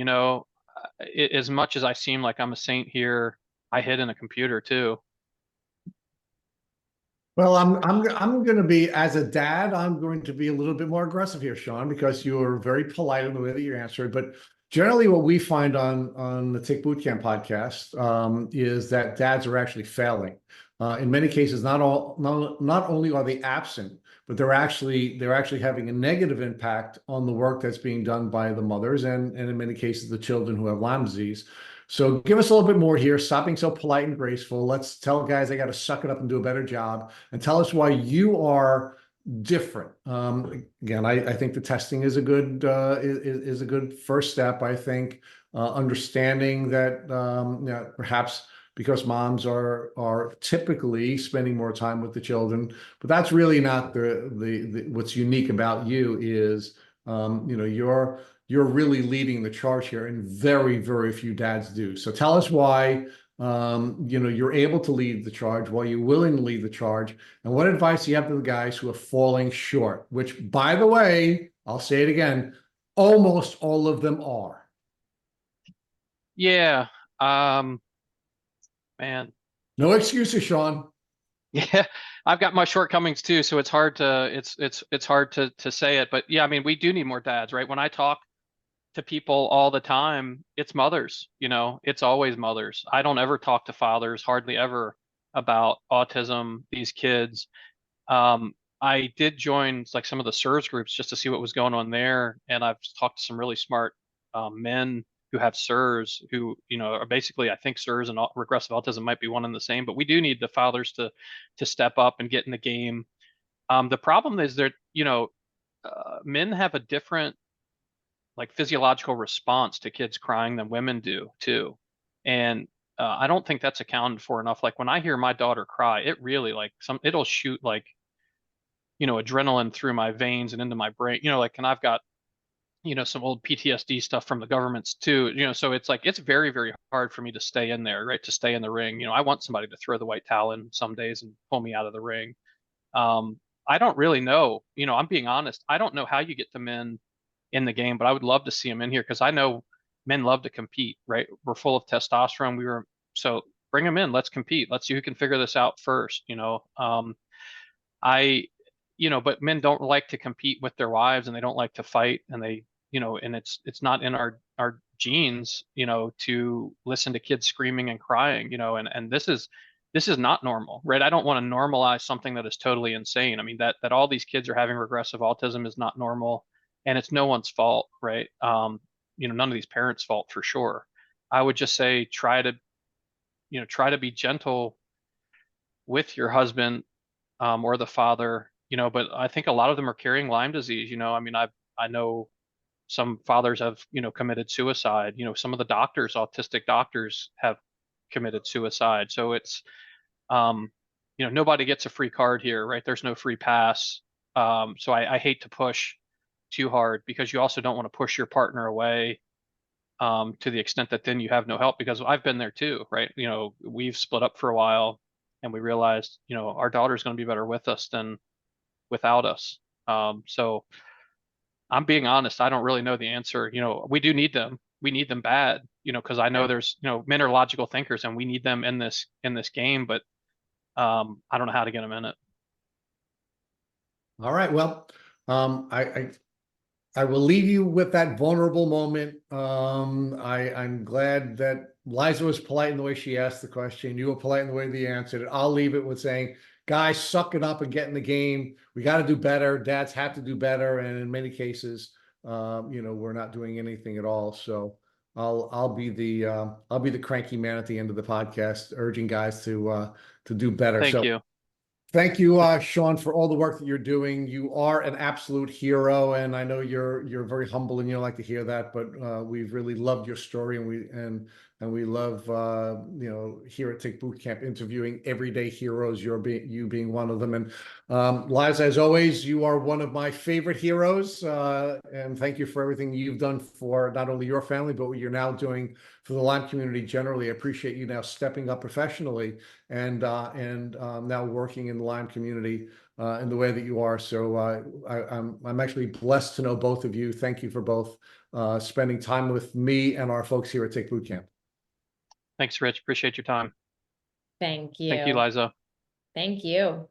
as much as I seem like I'm a saint here, I hid in a computer too. Well, I'm going to be, as a dad, I'm going to be a little bit more aggressive here, Shawn, because you are very polite in the way that you answered. But generally, what we find on the Tick Bootcamp podcast is that dads are actually failing. In many cases, not only are they absent, but they're actually having a negative impact on the work that's being done by the mothers, and in many cases the children who have Lyme disease. So give us a little bit more here. Stop being so polite and graceful. Let's tell guys they got to suck it up and do a better job, and tell us why you are different. Again, I think the testing is a good is a good first step. I think understanding that perhaps because moms are typically spending more time with the children, but that's really not the what's unique about you is you're really leading the charge here, and very, very few dads do. So tell us why you're able to lead the charge, why you're willing to lead the charge, and what advice you have to the guys who are falling short, which, by the way, I'll say it again, almost all of them are. Yeah. Um, Man. No excuses, Shawn. Yeah, I've got my shortcomings too, so it's hard to it's hard to say it. But yeah, I mean, we do need more dads, right? When I talk to people all the time, it's mothers, it's always mothers. I don't ever talk to fathers, hardly ever, about autism, these kids. I did join like some of the SIRS groups just to see what was going on there, and I've talked to some really smart men who have SIRS, who are basically, I think SIRS and regressive autism might be one and the same. But we do need the fathers to step up and get in the game. The problem is that men have a different like physiological response to kids crying than women do too, and I don't think that's accounted for enough. Like when I hear my daughter cry, it really like it'll shoot like adrenaline through my veins and into my brain, like, and I've got, some old PTSD stuff from the governments too, so it's like, it's very, very hard for me to stay in there, right? To stay in the ring. I want somebody to throw the white towel in some days and pull me out of the ring. Um, I don't really know, I'm being honest. I don't know how you get the men in the game, but I would love to see them in here because I know men love to compete, right? We're full of testosterone. So bring them in. Let's compete. Let's see who can figure this out first. I, but men don't like to compete with their wives, and they don't like to fight, and and it's not in our genes, to listen to kids screaming and crying, and this is not normal, right? I don't want to normalize something that is totally insane. I mean, that all these kids are having regressive autism is not normal, and it's no one's fault, right? None of these parents' fault for sure. I would just say try to be gentle with your husband, or the father, but I think a lot of them are carrying Lyme disease. I mean, I know some fathers have, committed suicide. Some of the doctors, autistic doctors, have committed suicide. So it's, nobody gets a free card here, right? There's no free pass. So I hate to push too hard, because you also don't want to push your partner away, to the extent that then you have no help, because I've been there too, right? We've split up for a while, and we realized, our daughter's going to be better with us than without us. So I'm being honest, I don't really know the answer. We do need them. We need them bad, because I know there's, men are logical thinkers and we need them in this game, but I don't know how to get them in it. All right. Well, I will leave you with that vulnerable moment. I'm glad that Liza was polite in the way she asked the question. You were polite in the way that you answered it. I'll leave it with saying, guys, suck it up and get in the game. We got to do better. Dads have to do better. And in many cases, we're not doing anything at all. So I'll be the cranky man at the end of the podcast, urging guys to do better. Thank So you. thank you, Shawn, for all the work that you're doing. You are an absolute hero, and I know you're very humble, and you don't like to hear that, but we've really loved your story, and we love here at Tick Boot Camp interviewing everyday heroes. You being one of them, and Liza, as always, you are one of my favorite heroes, and thank you for everything you've done for not only your family but what you're now doing for the Lyme community generally. I appreciate you now stepping up professionally and now working in the Lyme community in the way that you are. So I'm actually blessed to know both of you. Thank you for both spending time with me and our folks here at Tick Boot Camp. Thanks, Rich. Appreciate your time. Thank you. Thank you, Liza. Thank you.